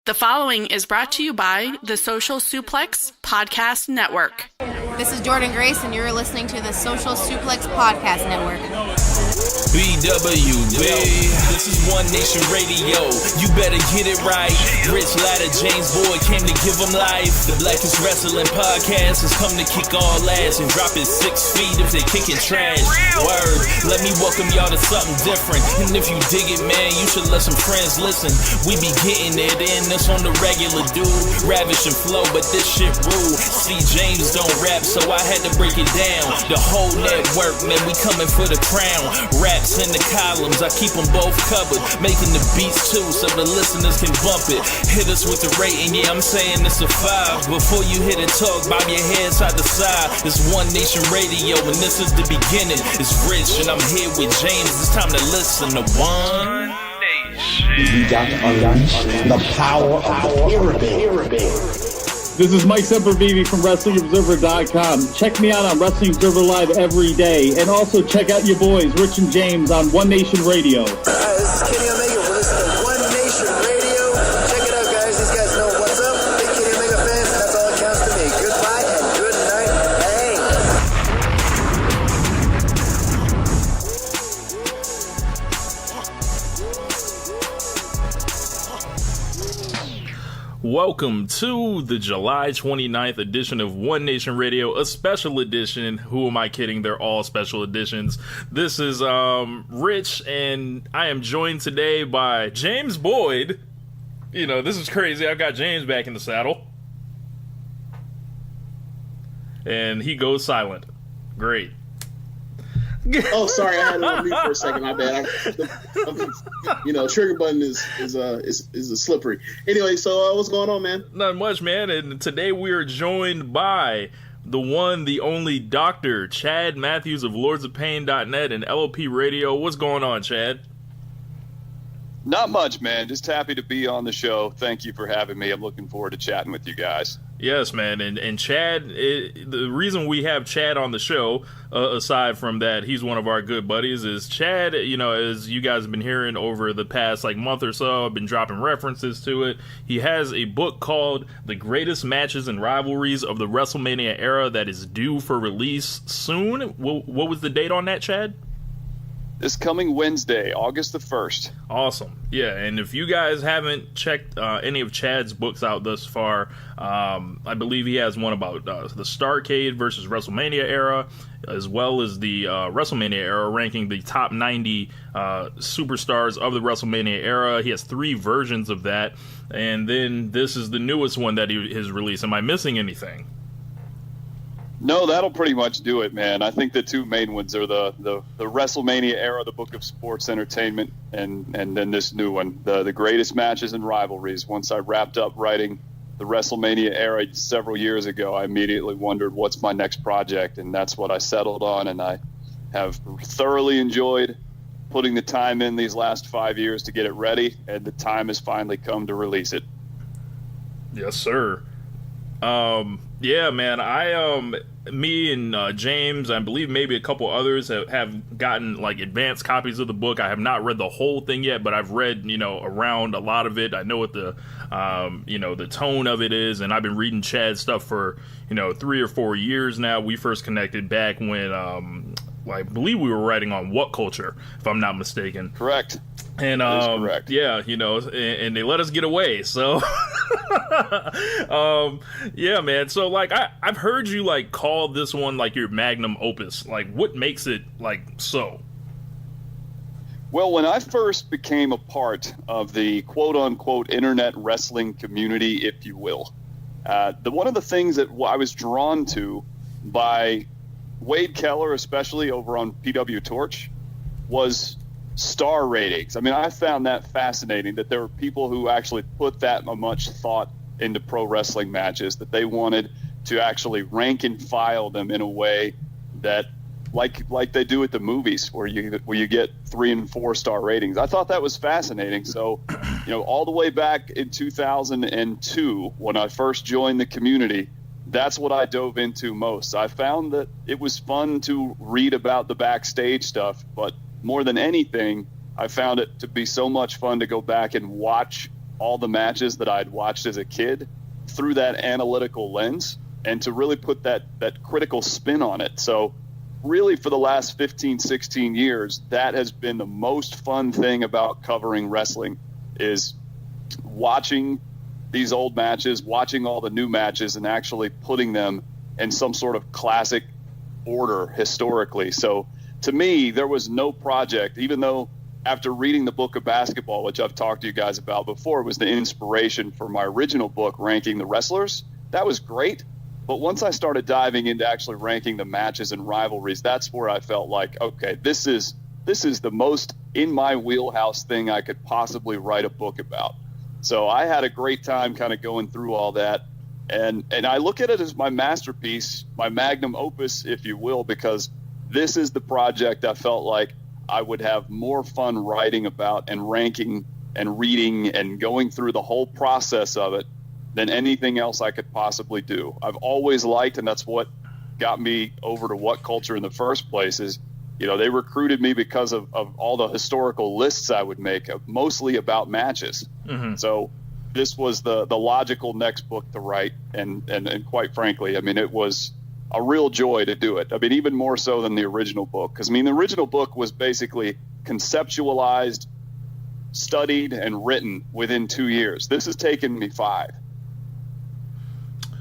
The following is brought to you by the Social Suplex Podcast Network. This is Jordan Grace, and you're listening to the Social Suplex Podcast Network. BWB, this is One Nation Radio. You better get it right. Rich Latta, James Boyd came to give them life. The Blackest Wrestling Podcast has come to kick all ass and drop it 6 feet if they kicking trash. Word, let me welcome y'all to something different. And if you dig it, man, you should let some friends listen. We be getting it in, that's on the regular, dude. Ravish and flow, but this shit rude. See, James don't rap, so I had to break it down. The whole network, man, we coming for the crown. Raps in the columns, I keep them both covered. Making the beats too, so the listeners can bump it. Hit us with the rating, yeah, I'm saying it's a 5. Before you hit it, talk, bob your head side to side. It's One Nation Radio, and this is the beginning. It's Rich, and I'm here with James. It's time to listen to One Nation. We got to unleash the power of the pyramid. This is Mike Sempervive from WrestlingObserver.com. Check me out on Wrestling Observer Live every day. And also check out your boys, Rich and James, on One Nation Radio. This is Kenny Omega. We're listening to One Nation Radio. Check it out, guys. These guys know what's up. Big Kenny Omega fans, and that's all that counts to me. Goodbye and good night. Welcome to the July 29th edition of One Nation Radio, a special edition. Who am I kidding? They're all special editions. This is Rich, and I am joined today by James Boyd. You know, this is crazy. I've got James back in the saddle. And he goes silent. Great. Oh, sorry, I had it on mute for a second. My bad. Trigger button is slippery. Anyway, so what's going on, man? Not much, man. And today we are joined by the one, the only Dr. Chad Matthews of LordsOfPain.net and LOP Radio. What's going on, Chad? Not much, man. Just happy to be on the show. Thank you for having me. I'm looking forward to chatting with you guys. Yes, man. And Chad, the reason we have Chad on the show, aside from that he's one of our good buddies, is Chad, as you guys have been hearing over the past month or so, I've been dropping references to it. He has a book called The Greatest Matches and Rivalries of the Wrestlemania Era that is due for release soon. What was the date on that, Chad? This coming Wednesday, August the 1st. Awesome. Yeah, and if you guys haven't checked any of Chad's books out thus far, I believe he has one about the Starrcade versus WrestleMania era, as well as the WrestleMania era, ranking the top 90 superstars of the WrestleMania era. He has 3 versions of that, and then this is the newest one that he has released. Am I missing anything? No, that'll pretty much do it, man. I think the 2 main ones are the WrestleMania era, the Book of Sports Entertainment, and then this new one, the Greatest Matches and Rivalries. Once I wrapped up writing the WrestleMania era several years ago, I immediately wondered what's my next project, and that's what I settled on, and I have thoroughly enjoyed putting the time in these last 5 years to get it ready, and the time has finally come to release it. Yes, sir. Yeah, man, me and James, I believe maybe a couple others have gotten advanced copies of the book. I have not read the whole thing yet, but I've read, around a lot of it. I know what the tone of it is, and I've been reading Chad's stuff for, 3 or 4 years now. We first connected back when, I believe we were writing on What Culture, if I'm not mistaken. Correct. And correct. Yeah, and they let us get away. So yeah, man. So I've heard you call this one your magnum opus. What makes it so? Well, when I first became a part of the quote unquote internet wrestling community, if you will, one of the things that I was drawn to by Wade Keller, especially over on PW Torch, was star ratings. I mean, I found that fascinating, that there were people who actually put that much thought into pro wrestling matches, that they wanted to actually rank and file them in a way that like they do at the movies, where you get 3 and 4 star ratings. I thought that was fascinating. So, all the way back in 2002, when I first joined the community, that's what I dove into most. I found that it was fun to read about the backstage stuff, but more than anything, I found it to be so much fun to go back and watch all the matches that I'd watched as a kid through that analytical lens and to really put that critical spin on it. So really for the last 15, 16 years, that has been the most fun thing about covering wrestling, is watching these old matches, watching all the new matches, and actually putting them in some sort of classic order historically. So to me, there was no project, even though after reading the book of basketball, which I've talked to you guys about before, was the inspiration for my original book, Ranking the Wrestlers. That was great. But once I started diving into actually ranking the matches and rivalries, that's where I felt like, okay, this is the most in my wheelhouse thing I could possibly write a book about. So I had a great time kind of going through all that. And I look at it as my masterpiece, my magnum opus, if you will, because this is the project I felt like I would have more fun writing about and ranking and reading and going through the whole process of it than anything else I could possibly do. I've always liked, and that's what got me over to What Culture in the first place, is, you know, they recruited me because of all the historical lists I would make, mostly about matches. Mm-hmm. So this was the logical next book to write. And quite frankly, I mean, it was a real joy to do it. I mean, even more so than the original book. Because, I mean, the original book was basically conceptualized, studied, and written within 2 years. This has taken me 5.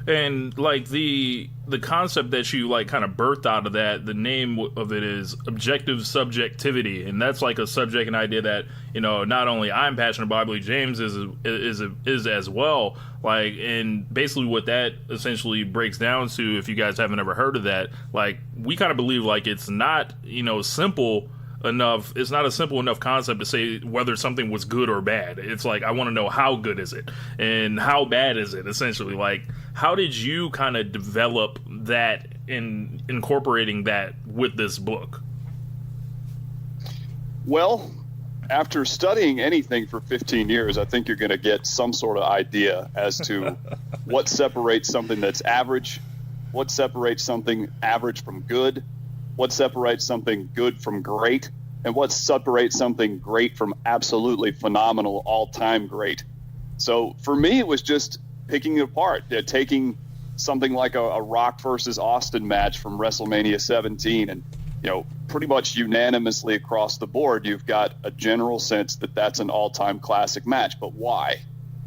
And like the concept that you like kind of birthed out of that, the name of it is objective subjectivity, and that's like a subject and idea that, you know, not only I'm passionate about, I believe James is as well. Like, and basically what that essentially breaks down to, if you guys haven't ever heard of that, like, we kind of believe like it's not, you know, simple enough. It's not a simple enough concept to say whether something was good or bad. It's like, I want to know how good is it and how bad is it, essentially. Like, how did you kind of develop that in incorporating that with this book? Well, after studying anything for 15 years, I think you're going to get some sort of idea as to what separates something that's average, what separates something average from good, what separates something good from great, and what separates something great from absolutely phenomenal, all-time great. So for me, it was just picking it apart, taking something like a Rock versus Austin match from Wrestlemania 17, and, you know, pretty much unanimously across the board, you've got a general sense that that's an all-time classic match. But why?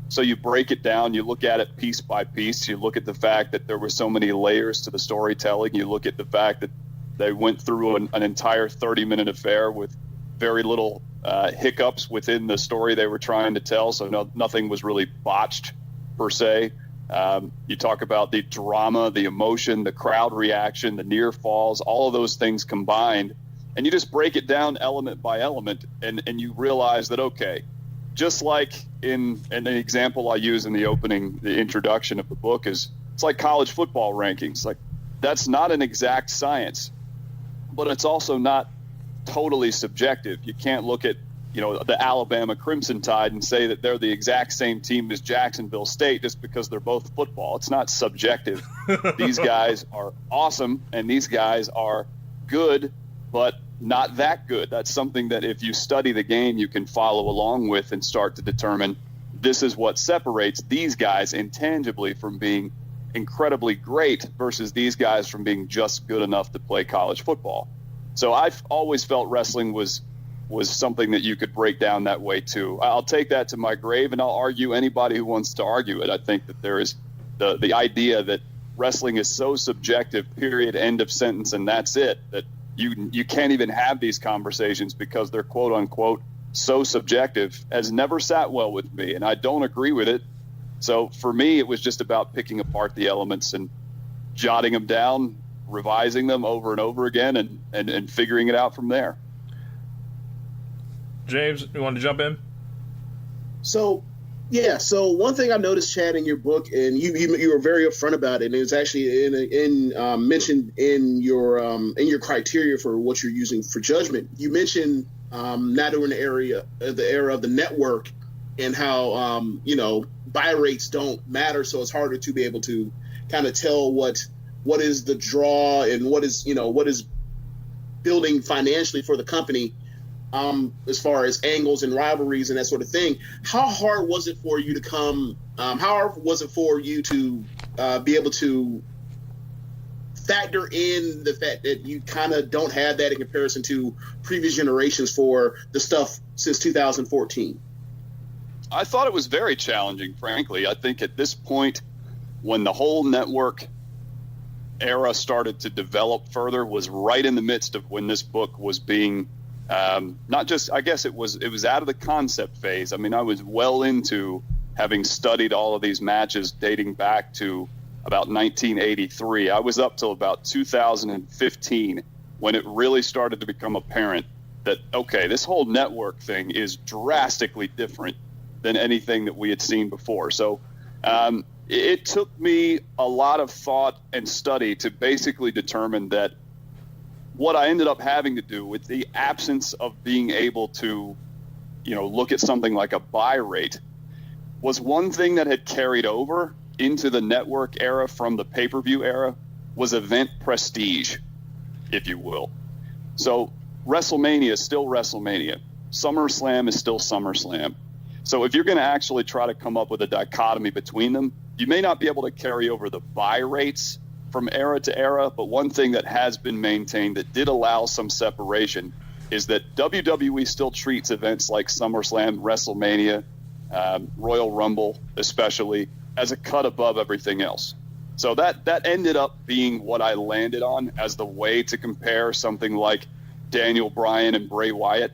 So you break it down, you look at it piece by piece, you look at the fact that there were so many layers to the storytelling, you look at the fact that they went through an entire 30-minute affair with very little hiccups within the story they were trying to tell, so nothing was really botched per se. You talk about the drama, the emotion, the crowd reaction, the near falls, all of those things combined, and you just break it down element by element, and you realize that, okay, just like in an example I use in the introduction of the book, is it's like college football rankings. Like, that's not an exact science, but it's also not totally subjective. You can't look at, you know, the Alabama Crimson Tide and say that they're the exact same team as Jacksonville State just because they're both football. It's not subjective. These guys are awesome, and these guys are good, but not that good. That's something that if you study the game, you can follow along with and start to determine this is what separates these guys intangibly from being incredibly great versus these guys from being just good enough to play college football. So I've always felt wrestling was something that you could break down that way too. I'll take that to my grave, and I'll argue anybody who wants to argue it. I think that there is the idea that wrestling is so subjective, period, end of sentence, and that's it, that you can't even have these conversations because they're quote unquote so subjective, has never sat well with me, and I don't agree with it. So for me, it was just about picking apart the elements and jotting them down, revising them over and over again, and figuring it out from there. James, you want to jump in? So, yeah. So one thing I noticed, Chad, in your book, and you were very upfront about it, and it was actually mentioned in your criteria for what you're using for judgment. You mentioned now during the era of the network, and how buy rates don't matter, so it's harder to be able to kind of tell what is the draw and what is building financially for the company. as far as angles and rivalries and that sort of thing. How hard was it for you to come? How hard was it for you to be able to factor in the fact that you kind of don't have that in comparison to previous generations for the stuff since 2014? I thought it was very challenging, frankly. I think at this point, when the whole network era started to develop further, was right in the midst of when this book was being not just, I guess it was out of the concept phase. I mean, I was well into having studied all of these matches dating back to about 1983. I was up till about 2015 when it really started to become apparent that, okay, this whole network thing is drastically different than anything that we had seen before. So it took me a lot of thought and study to basically determine that what I ended up having to do with the absence of being able to, look at something like a buy rate was one thing that had carried over into the network era from the pay-per-view era was event prestige, if you will. So WrestleMania is still WrestleMania. SummerSlam is still SummerSlam. So if you're going to actually try to come up with a dichotomy between them, you may not be able to carry over the buy rates from era to era, but one thing that has been maintained that did allow some separation is that WWE still treats events like SummerSlam, WrestleMania, Royal Rumble especially, as a cut above everything else. So that ended up being what I landed on as the way to compare something like Daniel Bryan and Bray Wyatt.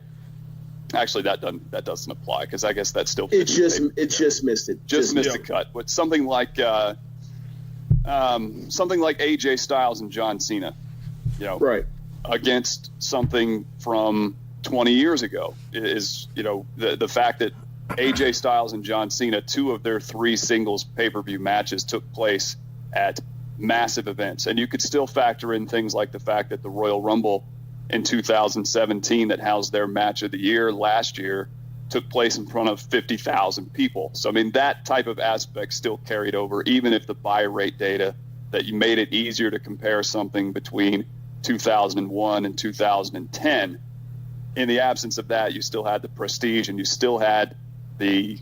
Actually, that doesn't apply because I guess that's still it just missed it. Just missed the cut. But something like AJ Styles and John Cena, right, against something from 20 years ago is the fact that AJ Styles and John Cena, 2 of their 3 singles pay-per-view matches took place at massive events. And you could still factor in things like the fact that the Royal Rumble in 2017 that housed their match of the year last year took place in front of 50,000 people. So, I mean, that type of aspect still carried over, even if the buy rate data that you made it easier to compare something between 2001 and 2010. In the absence of that, you still had the prestige and you still had the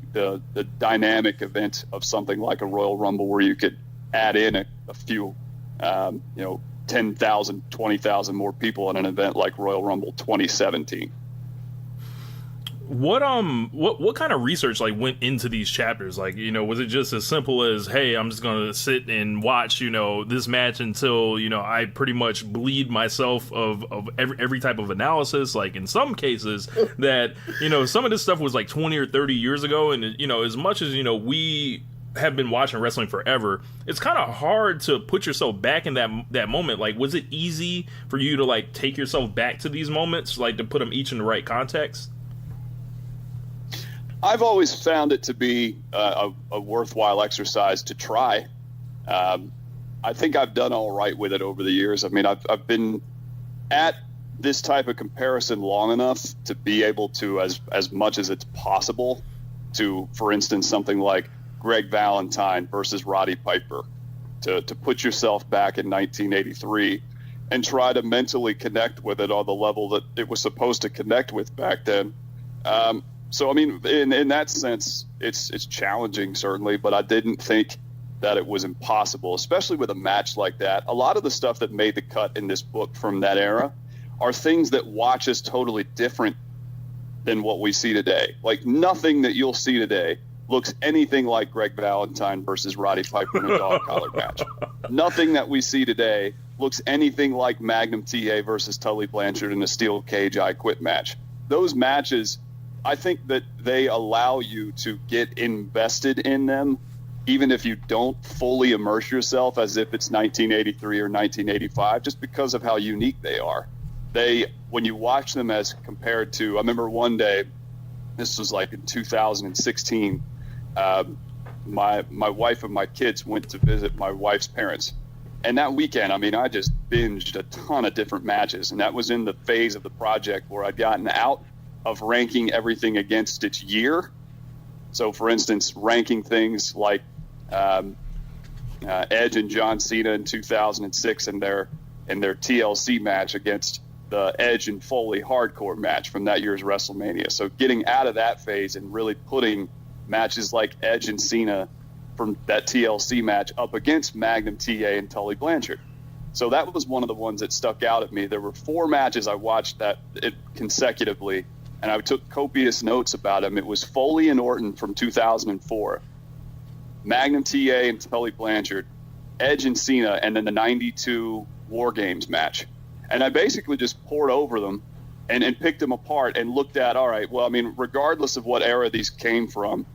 dynamic event of something like a Royal Rumble where you could add in a few, 10,000, 20,000 more people in an event like Royal Rumble 2017. What kind of research went into these chapters? Was it just as simple as, hey, I'm just gonna sit and watch this match until I pretty much bleed myself of every type of analysis? In some cases that some of this stuff was 20 or 30 years ago, and as much as we have been watching wrestling forever, it's kind of hard to put yourself back in that moment. Was it easy for you to take yourself back to these moments, to put them each in the right context? I've always found it to be a worthwhile exercise to try. I think I've done all right with it over the years. I mean, I've been at this type of comparison long enough to be able to, as much as it's possible, to, for instance, something like Greg Valentine versus Roddy Piper, to put yourself back in 1983 and try to mentally connect with it on the level that it was supposed to connect with back then. So, I mean, in that sense, it's challenging, certainly, but I didn't think that it was impossible, especially with a match like that. A lot of the stuff that made the cut in this book from that era are things that watch as totally different than what we see today. Nothing that you'll see today looks anything like Greg Valentine versus Roddy Piper in a dog collar match. Nothing that we see today looks anything like Magnum TA versus Tully Blanchard in a steel cage I Quit match. Those matches, I think that they allow you to get invested in them, even if you don't fully immerse yourself as if it's 1983 or 1985, just because of how unique they are. When you watch them as compared to, I remember one day, this was in 2016, my wife and my kids went to visit my wife's parents. And that weekend, I mean, I just binged a ton of different matches. And that was in the phase of the project where I'd gotten out of ranking everything against its year. So, for instance, ranking things like Edge and John Cena in 2006 and their TLC match against the Edge and Foley hardcore match from that year's WrestleMania. So getting out of that phase and really putting matches like Edge and Cena from that TLC match up against Magnum TA and Tully Blanchard. So that was one of the ones that stuck out at me. There were 4 matches I watched consecutively, and I took copious notes about them. It was Foley and Orton from 2004, Magnum TA and Tully Blanchard, Edge and Cena, and then the 92 War Games match. And I basically just poured over them and picked them apart and looked at, all right, well, I mean, regardless of what era these came from,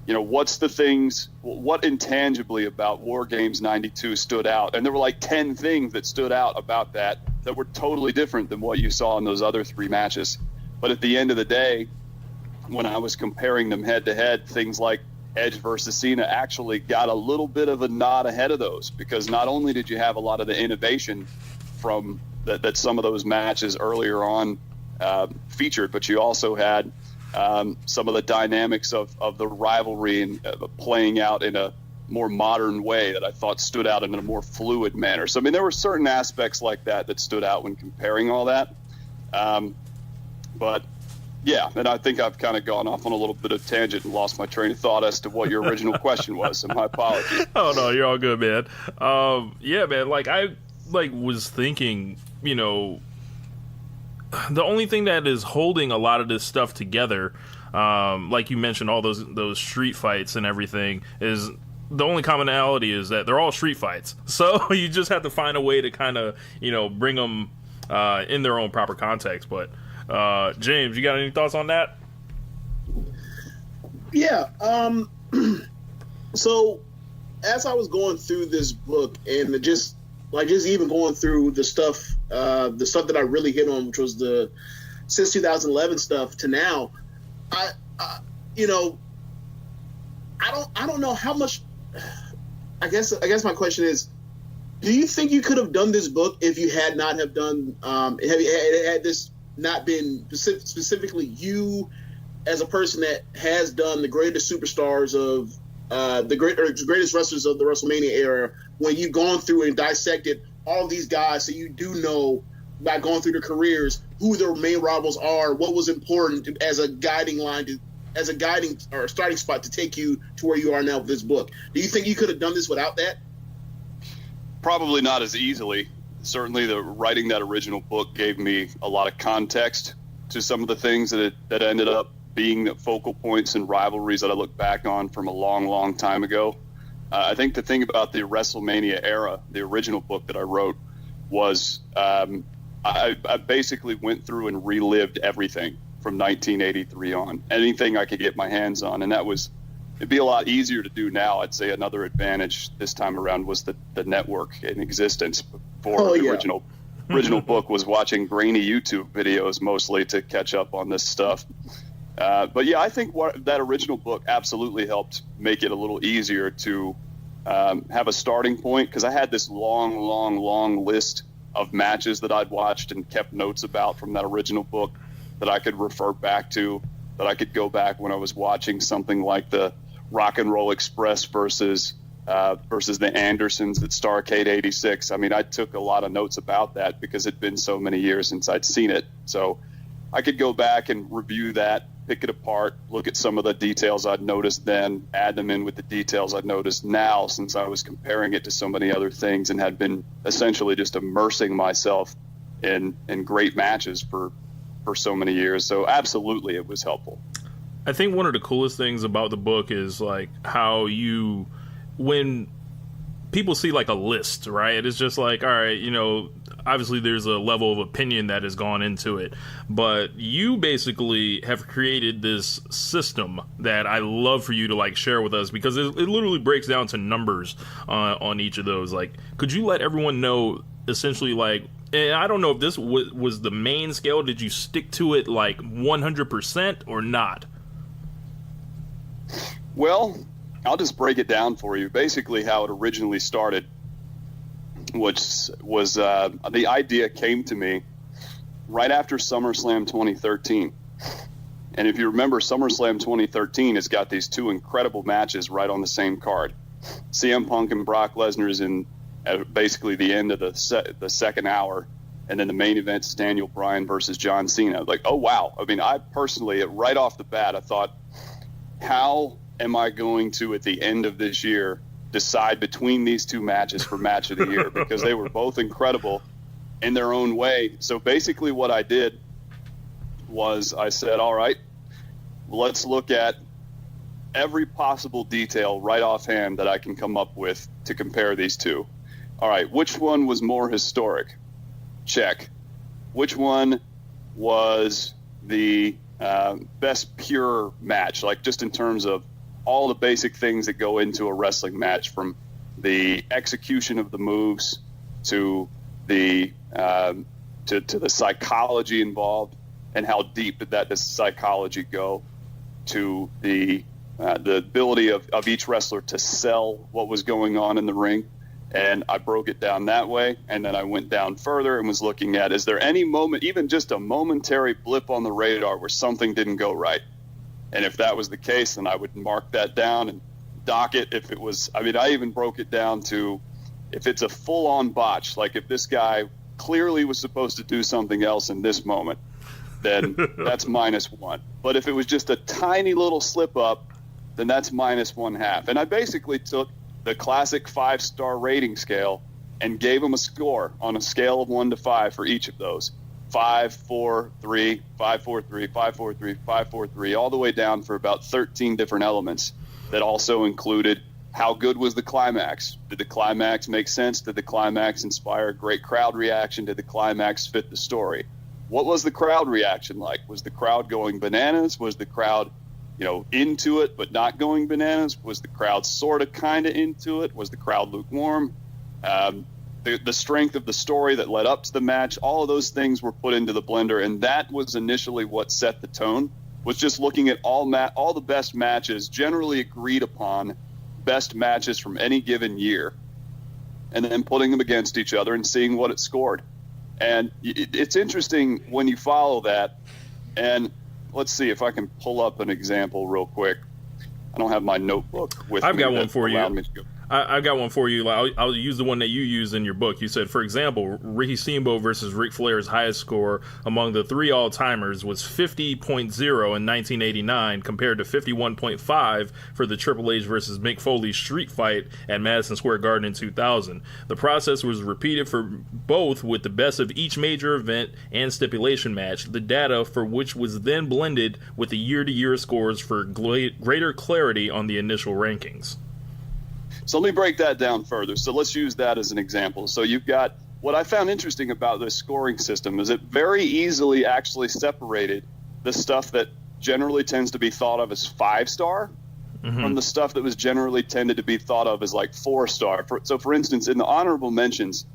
you know, what intangibly about War Games 92 stood out? And there were like 10 things that stood out about that were totally different than what you saw in those other 3 matches. But at the end of the day, when I was comparing them head to head, things like Edge versus Cena actually got a little bit of a nod ahead of those, because not only did you have a lot of the innovation from that some of those matches earlier on featured, but you also had some of the dynamics of the rivalry and playing out in a more modern way that I thought stood out in a more fluid manner. So, I mean, there were certain aspects like that stood out when comparing all that. But, yeah, and I think I've kind of gone off on a little bit of tangent and lost my train of thought as to what your original question was, so my apologies. Oh, no, you're all good, man. Yeah, man, I was thinking, you know, the only thing that is holding a lot of this stuff together, like you mentioned, all those street fights and everything, is the only commonality is that they're all street fights. So you just have to find a way to kind of, you know, bring them in their own proper context. But James, you got any thoughts on that? Yeah. So as I was going through this book and just even going through the stuff that I really hit on, which was the since 2011 stuff to now, I don't know how much. I guess my question is, do you think you could have done this book if you had not have done had this not been specifically you as a person that has done the greatest superstars of the greatest wrestlers of the WrestleMania era, when you've gone through and dissected all these guys, so you do know by going through their careers who their main rivals are, what was important as a guiding line as a guiding or starting spot to take you to where you are now with this book. Do you think you could have done this without that? Probably not as easily. Certainly the writing that original book gave me a lot of context to some of the things that ended up being the focal points and rivalries that I look back on from a long, long time ago. I think the thing about the WrestleMania era, the original book that I wrote, was I basically went through and relived everything from 1983 on, anything I could get my hands on. And it'd be a lot easier to do now. I'd say another advantage this time around was the network in existence. Before the original book was watching grainy YouTube videos mostly to catch up on this stuff. But yeah, I think that original book absolutely helped make it a little easier to have a starting point, because I had this long list of matches that I'd watched and kept notes about from that original book that I could refer back to, that I could go back when I was watching something like the Rock and Roll Express versus the Andersons at Starrcade 86. I mean, I took a lot of notes about that because it'd been so many years since I'd seen it. So I could go back and review that, pick it apart, look at some of the details I'd noticed then, add them in with the details I'd noticed now, since I was comparing it to so many other things and had been essentially just immersing myself in great matches for so many years. So absolutely it was helpful. I think one of the coolest things about the book is like how when people see like a list, right? It's just like, all right, you know, obviously there's a level of opinion that has gone into it, but you basically have created this system that I love for you to like share with us, because it literally breaks down to numbers on each of those. Like, could you let everyone know essentially, like, and I don't know if this was the main scale, did you stick to it like 100% or not? Well, I'll just break it down for you. Basically how it originally started, which was the idea came to me right after SummerSlam 2013. And if you remember, SummerSlam 2013 has got these two incredible matches right on the same card. CM Punk and Brock Lesnar is in basically the end of the second hour, And then the main event is Daniel Bryan versus John Cena. Like, oh, wow. I mean, I personally, right off the bat, I thought, how am I going to, at the end of this year, decide between these two matches for match of the year? Because they were both incredible in their own way. So basically what I did was I said, all right, let's look at every possible detail right offhand that I can come up with to compare these two. All right, which one was more historic? Check. Which one was the best pure match, like just in terms of all the basic things that go into a wrestling match, from the execution of the moves to the to the psychology involved and how deep did that psychology go, to the ability of each wrestler to sell what was going on in the ring. And I broke it down that way, and then I went down further and was looking at, is there any moment, even just a momentary blip on the radar where something didn't go right? And if that was the case, then I would mark that down and dock it. If it was, I mean, I even broke it down to if it's a full-on botch, like if this guy clearly was supposed to do something else in this moment, then that's -1. But if it was just a tiny little slip-up, then that's -1/2. And I basically took the classic 5-star rating scale and gave them a score on a scale of 1 to 5 for each of those. 5, 4, 3, 5, 4, 3, 5, 4, 3, 5, 4, 3, all the way down for about 13 different elements that also included how good was the climax? Did the climax make sense? Did the climax inspire a great crowd reaction? Did the climax fit the story? What was the crowd reaction like? Was the crowd going bananas? Was the crowd into it but not going bananas? Was the crowd sort of kind of into it? Was the crowd lukewarm? The strength of the story that led up to the match, all of those things were put into the blender, and that was initially what set the tone, was just looking at all the best matches, generally agreed upon best matches from any given year, and then putting them against each other and seeing what it scored. And it's interesting when you follow that, and let's see if I can pull up an example real quick. I don't have my notebook with me. I've got one for you. I've got one for you. I'll use the one that you used in your book. You said, for example, Ricky Steamboat versus Ric Flair's highest score among the 3 all-timers was 50.0 in 1989 compared to 51.5 for the Triple H versus Mick Foley street fight at Madison Square Garden in 2000. The process was repeated for both with the best of each major event and stipulation match, the data for which was then blended with the year-to-year scores for greater clarity on the initial rankings. So let me break that down further. So let's use that as an example. So you've got, what I found interesting about this scoring system is it very easily actually separated the stuff that generally tends to be thought of as 5-star from the stuff that was generally tended to be thought of as like 4-star. So for instance, in the honorable mentions,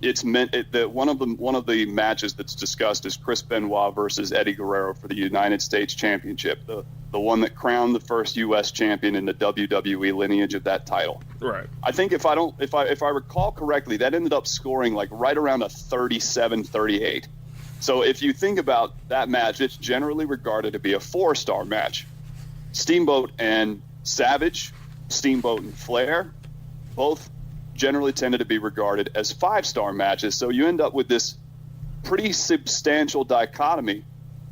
it's meant that one of the matches that's discussed is Chris Benoit versus Eddie Guerrero for the United States Championship, the one that crowned the first U.S. champion in the WWE lineage of that title. Right. I think if I recall correctly, that ended up scoring like right around a 37-38. So if you think about that match, it's generally regarded to be a 4-star match. Steamboat and Savage, Steamboat and Flair, both generally tended to be regarded as 5-star matches. So you end up with this pretty substantial dichotomy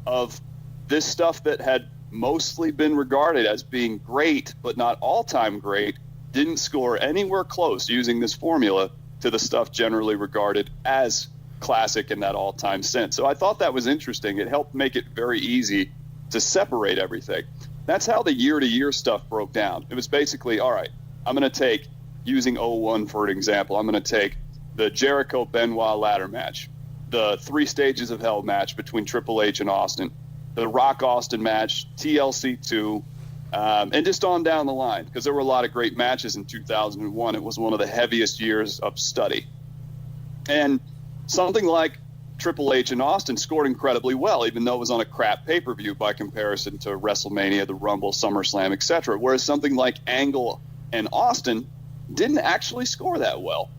of this stuff that had mostly been regarded as being great, but not all-time great, didn't score anywhere close using this formula to the stuff generally regarded as classic in that all-time sense. So I thought that was interesting. It helped make it very easy to separate everything. That's how the year-to-year stuff broke down. It was basically, all right, I'm going to take, using 01 for an example, I'm going to take the Jericho-Benoit ladder match, the 3 Stages of Hell match between Triple H and Austin, the Rock-Austin match, TLC 2, and just on down the line, because there were a lot of great matches in 2001. It was one of the heaviest years of study. And something like Triple H and Austin scored incredibly well, even though it was on a crap pay-per-view by comparison to WrestleMania, the Rumble, SummerSlam, etc. Whereas something like Angle and Austin didn't actually score that well,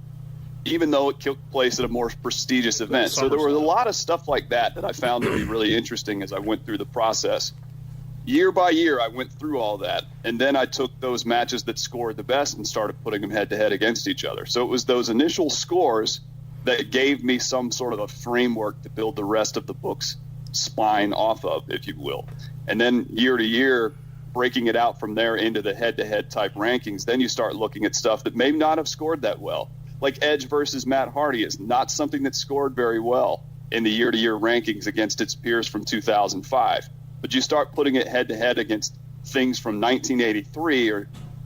even though it took place at a more prestigious event. So there was a lot of stuff like that I found to be really interesting as I went through the process. Year by year, I went through all that, and then I took those matches that scored the best and started putting them head-to-head against each other. So it was those initial scores that gave me some sort of a framework to build the rest of the book's spine off of, if you will. And then year to year, breaking it out from there into the head-to-head type rankings, then you start looking at stuff that may not have scored that well. Like Edge versus Matt Hardy is not something that scored very well in the year-to-year rankings against its peers from 2005. But you start putting it head-to-head against things from 1983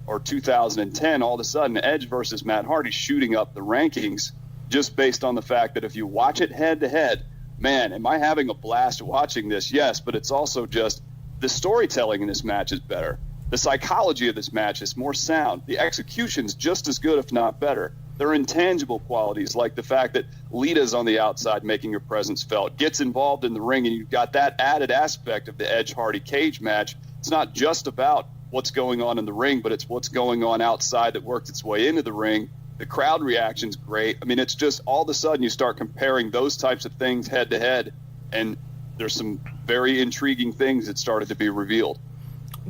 or 2010, all of a sudden Edge versus Matt Hardy shooting up the rankings just based on the fact that if you watch it head-to-head, man, am I having a blast watching this? Yes, but it's also just the storytelling in this match is better. The psychology of this match is more sound. The execution's just as good, if not better. There are intangible qualities like the fact that Lita's on the outside making her presence felt, gets involved in the ring, and you've got that added aspect of the Edge-Hardy cage match. It's not just about what's going on in the ring, but it's what's going on outside that worked its way into the ring. The crowd reaction's great. I mean, it's just all of a sudden you start comparing those types of things head-to-head, and there's some very intriguing things that started to be revealed.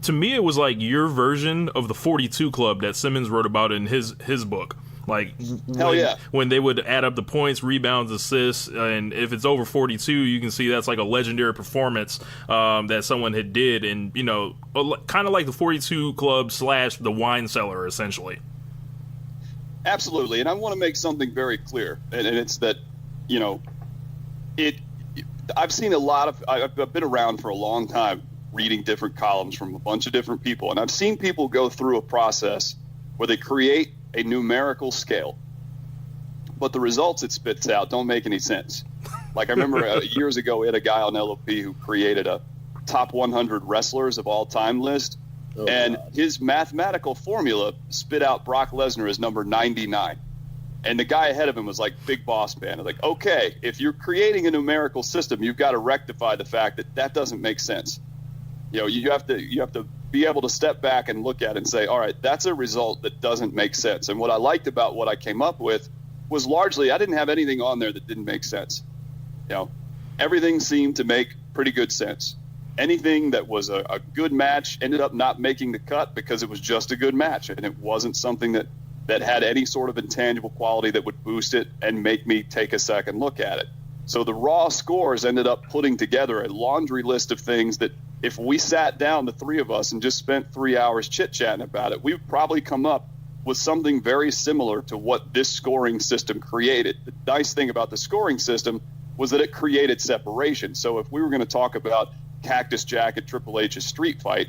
To me, it was like your version of the 42 Club that Simmons wrote about in his book. Like, when they would add up the points, rebounds, assists, and if it's over 42, you can see that's like a legendary performance that someone had did, and, you know, kind of like the 42 Club / the wine cellar, essentially. Absolutely, and I want to make something very clear, and it's that, you know, I've seen a lot of, I've been around for a long time reading different columns from a bunch of different people, and I've seen people go through a process where they create a numerical scale, but the results it spits out don't make any sense. Like I remember years ago, we had a guy on LOP who created a top 100 wrestlers of all time list, and his mathematical formula spit out Brock Lesnar as number 99. And the guy ahead of him was like Big Boss Man. Like, okay, if you're creating a numerical system, you've got to rectify the fact that that doesn't make sense. You know, you have to be able to step back and look at it and say, all right, that's a result that doesn't make sense. And what I liked about what I came up with was largely I didn't have anything on there that didn't make sense. You know, everything seemed to make pretty good sense. Anything that was a good match ended up not making the cut because it was just a good match, and it wasn't something that had any sort of intangible quality that would boost it and make me take a second look at it. So the raw scores ended up putting together a laundry list of things that if we sat down, the three of us, and just spent 3 hours chit-chatting about it, we would probably come up with something very similar to what this scoring system created. The nice thing about the scoring system was that it created separation. So if we were going to talk about Cactus Jack and Triple H's street fight,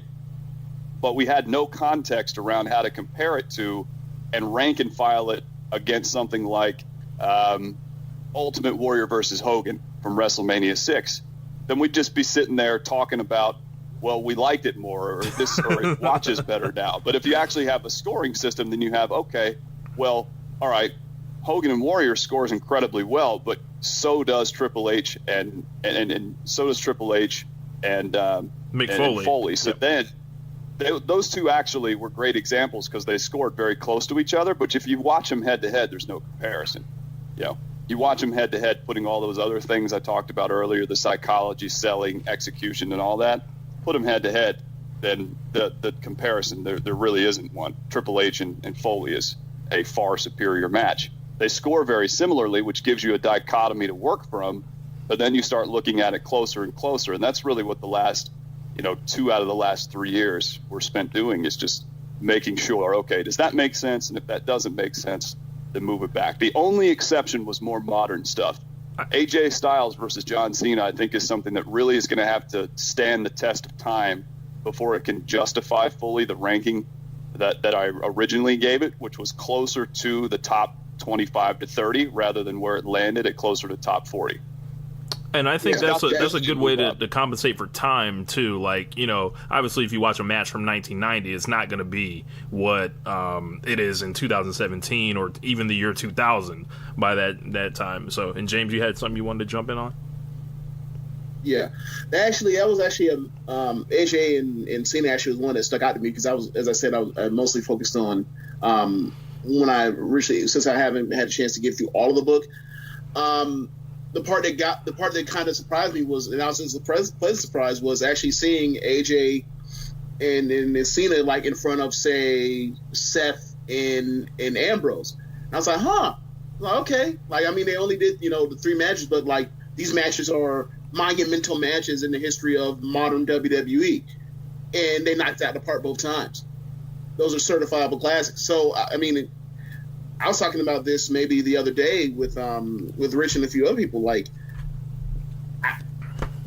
but we had no context around how to compare it to and rank and file it against something like Ultimate Warrior versus Hogan from WrestleMania 6, then we'd just be sitting there talking about, well, we liked it more, or this, or it watches better now. But if you actually have a scoring system, then you have, okay, well, all right, Hogan and Warrior scores incredibly well, but so does Triple H and so does Triple H and Mick and Foley. So then those two actually were great examples because they scored very close to each other. But if you watch them head to head, there's no comparison. You know, you watch them head to head, putting all those other things I talked about earlier, the psychology, selling, execution, and all that, put them head to head, then the comparison, there really isn't one. Triple H and Foley is a far superior match. They score very similarly, which gives you a dichotomy to work from, but then you start looking at it closer and closer, and that's really what the last, 2 out of the last 3 years were spent doing, is just making sure, okay, does that make sense? And if that doesn't make sense, then move it back. The only exception was more modern stuff. AJ Styles versus John Cena, I think, is something that really is going to have to stand the test of time before it can justify fully the ranking that I originally gave it, which was closer to the top 25 to 30 rather than where it landed at closer to top 40. And I think that's a good way to compensate for time too. Like, obviously if you watch a match from 1990, it's not going to be what it is in 2017 or even the year 2000 by that time. So, and James, you had something you wanted to jump in on? Yeah, that was actually AJ and Cena actually was one that stuck out to me because I was, as I said, I was mostly focused on when I originally, since I haven't had a chance to get through all of the book. The part that kind of surprised me was, and I was a pleasant surprise, was actually seeing AJ and Cena in front of, say, Seth and Ambrose. And I was like, Well, okay. Like, I mean, they only did, the 3 matches, but, like, these matches are monumental matches in the history of modern WWE. And they knocked it out of the park both times. Those are certifiable classics. So, I mean, I was talking about this maybe the other day with Rich and a few other people. Like,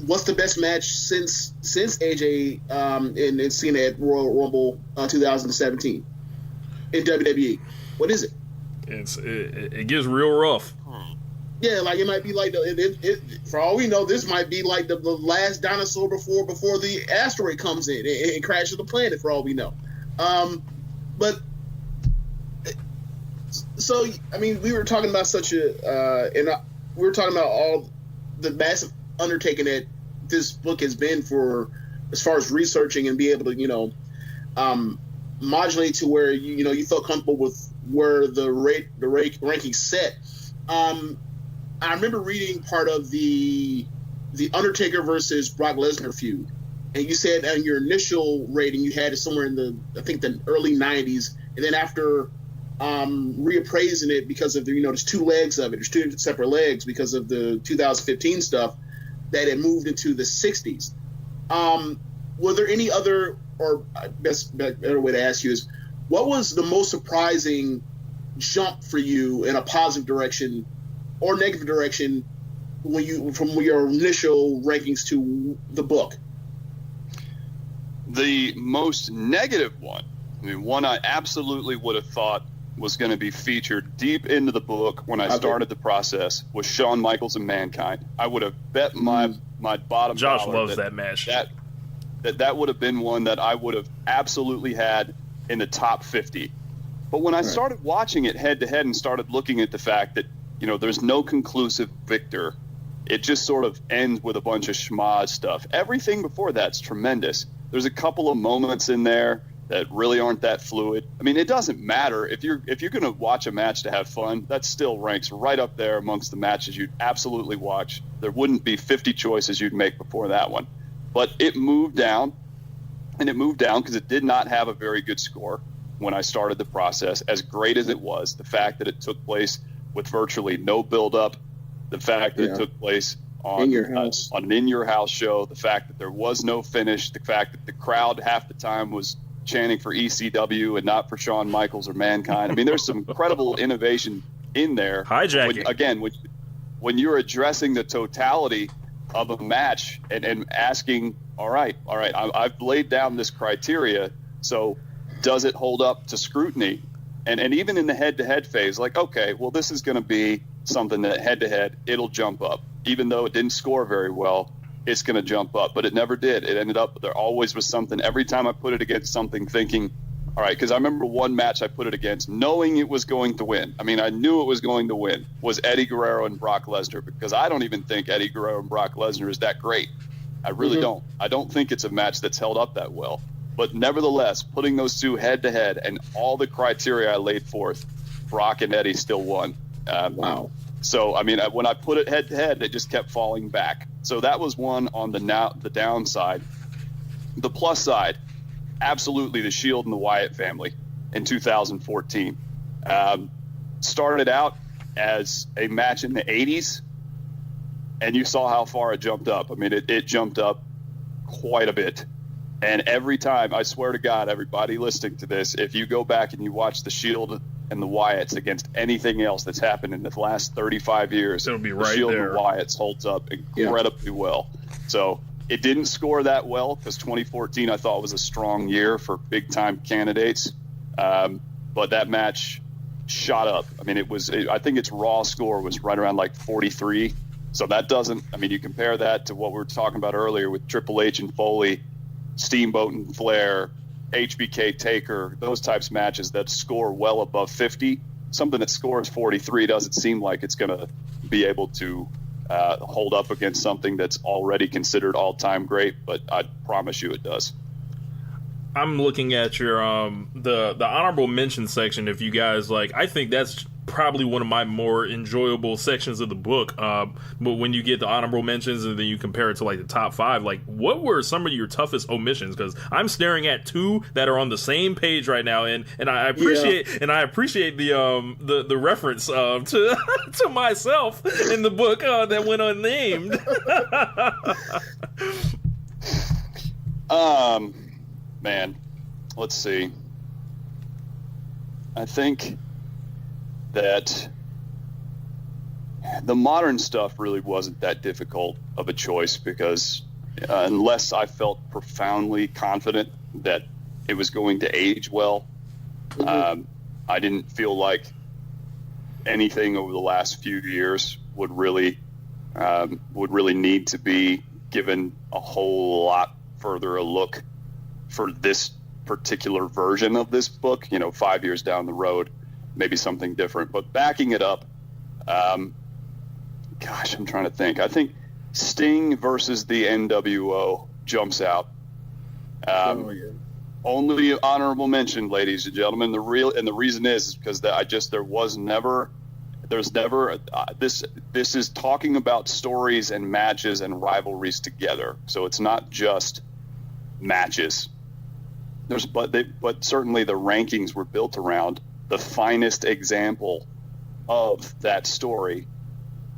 what's the best match since AJ and Cena at Royal Rumble 2017 in WWE? What is it? It gets real rough. Yeah, like it might be like for all we know, this might be like the last dinosaur before the asteroid comes in and crashes the planet. For all we know, but so I mean, we were talking about we were talking about all the massive undertaking that this book has been for, as far as researching and be able to modulate to where you felt comfortable with where the rankings set. I remember reading part of the Undertaker versus Brock Lesnar feud, and you said on your initial rating you had it somewhere in the early 90s, and then after reappraising it because of there's 2 legs of it, there's 2 separate legs because of the 2015 stuff, that it moved into the 60s. Were there any other, or better way to ask you is, what was the most surprising jump for you in a positive direction or negative direction from your initial rankings to the book? The most negative one, one I absolutely would have thought was going to be featured deep into the book when I started the process, was Shawn Michaels and Mankind. I would have bet my bottom Josh dollar loves that match. That would have been one that I would have absolutely had in the top 50. But when I started watching it head to head and started looking at the fact that there's no conclusive victor, it just sort of ends with a bunch of schmaz stuff. Everything before that's tremendous. There's a couple of moments in there that really aren't that fluid. I mean, it doesn't matter if you're going to watch a match to have fun. That still ranks right up there amongst the matches you'd absolutely watch. There wouldn't be 50 choices you'd make before that one. But it moved down, and it moved down because it did not have a very good score when I started the process. As great as it was, the fact that it took place with virtually no build-up, the fact that it took place on an in-your-house show, the fact that there was no finish, the fact that the crowd half the time was chanting for ECW and not for Shawn Michaels or Mankind. I mean, there's some incredible innovation in there. Hijacking. When you're addressing the totality of a match and asking, all right, I've laid down this criteria, so does it hold up to scrutiny? And even in the head-to-head phase, like, okay, well, this is going to be something that head-to-head, it'll jump up. Even though it didn't score very well, it's going to jump up. But it never did. It ended up, there always was something. Every time I put it against something thinking, all right, because I remember one match I put it against knowing it was going to win. I mean, I knew it was going to win, was Eddie Guerrero and Brock Lesnar, because I don't even think Eddie Guerrero and Brock Lesnar is that great. I really don't. I don't think it's a match that's held up that well. But nevertheless, putting those two head-to-head and all the criteria I laid forth, Brock and Eddie still won. Wow. So, I mean, when I put it head-to-head, it just kept falling back. So that was one on the downside. The plus side, absolutely the Shield and the Wyatt family in 2014. Started out as a match in the 80s, and you saw how far it jumped up. I mean, it jumped up quite a bit. And every time, I swear to God, everybody listening to this, if you go back and you watch the Shield and the Wyatts against anything else that's happened in the last 35 years, it'll be the right Shield there. and the Wyatts holds up incredibly well. So it didn't score that well because 2014 I thought was a strong year for big-time candidates. But that match shot up. I mean, I think its raw score was right around like 43. So that doesn't, I mean, you compare that to what we were talking about earlier with Triple H and Foley, Steamboat and Flair, HBK Taker, those types of matches that score well above 50. Something that scores 43 doesn't seem like it's going to be able to hold up against something that's already considered all-time great, but I promise you it does. I'm looking at your the honorable mention section. If you guys like, I think that's probably one of my more enjoyable sections of the book. But when you get the honorable mentions and then you compare it to like the top 5, like what were some of your toughest omissions? Because I'm staring at 2 that are on the same page right now, and I appreciate the reference to to myself in the book that went unnamed. Man, let's see. I think that the modern stuff really wasn't that difficult of a choice because unless I felt profoundly confident that it was going to age well, I didn't feel like anything over the last few years would really need to be given a whole lot further a look for this particular version of this book. 5 years down the road, maybe something different. But backing it up, I'm trying to think. I think Sting versus the NWO jumps out. Only honorable mention, ladies and gentlemen. The reason is because this is talking about stories and matches and rivalries together. So it's not just matches. But certainly the rankings were built around the finest example of that story,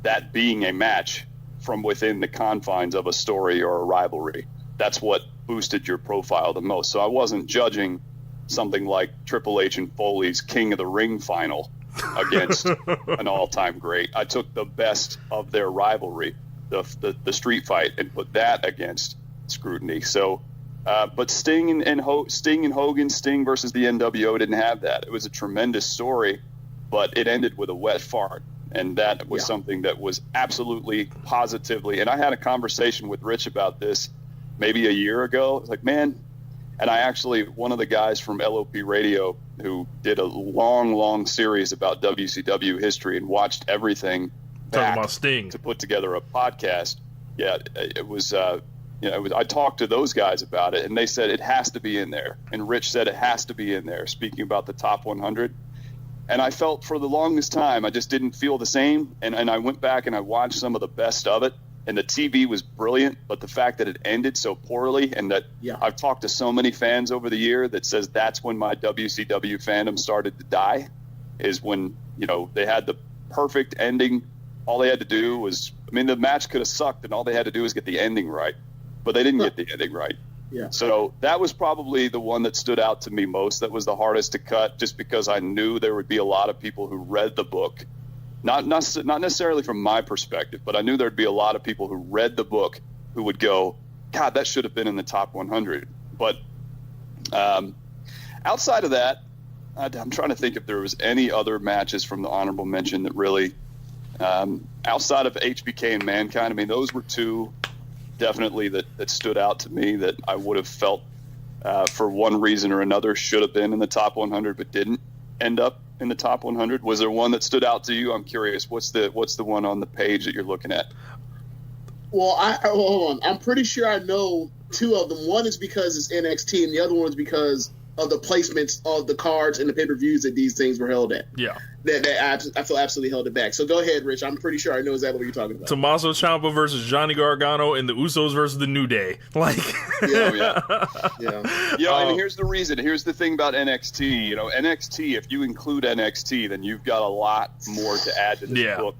that being a match from within the confines of a story or a rivalry. That's what boosted your profile the most. So I wasn't judging something like Triple H and Foley's King of the Ring final against an all-time great. I took the best of their rivalry, the street fight, and put that against scrutiny. So, but Sting and Hogan, Sting versus the NWO didn't have that. It was a tremendous story, but it ended with a wet fart. And that was something that was absolutely positively. And I had a conversation with Rich about this maybe a year ago. It's like, man, and one of the guys from LOP Radio who did a long series about WCW history and watched everything back about Sting to put together a podcast. Yeah, it was, I talked to those guys about it and they said it has to be in there. And Rich said it has to be in there, speaking about the top 100. And I felt for the longest time, I just didn't feel the same. And I went back and I watched some of the best of it. And the TV was brilliant, but the fact that it ended so poorly and that I've talked to so many fans over the year that says that's when my WCW fandom started to die, is when, they had the perfect ending. All they had to do was, the match could have sucked and all they had to do was get the ending right, but they didn't get the ending right. Yeah. So that was probably the one that stood out to me most. That was the hardest to cut just because I knew there would be a lot of people who read the book. Not necessarily from my perspective, but I knew there'd be a lot of people who read the book who would go, God, that should have been in the top 100. But outside of that, I'm trying to think if there was any other matches from the honorable mention that really, outside of HBK and Mankind, those were two definitely that stood out to me that I would have felt for one reason or another should have been in the top 100 but didn't end up in the top 100. Was there one that stood out to you? I'm curious. What's the one on the page that you're looking at? Well, hold on. I'm pretty sure I know two of them. One is because it's NXT, and the other one is because of the placements of the cards and the pay-per-views that these things were held at. Yeah. That I feel absolutely held it back. So go ahead, Rich. I'm pretty sure I know exactly what you're talking about. Tommaso Ciampa versus Johnny Gargano and the Usos versus the New Day. And here's the reason. Here's the thing about NXT. NXT, if you include NXT, then you've got a lot more to add to this book.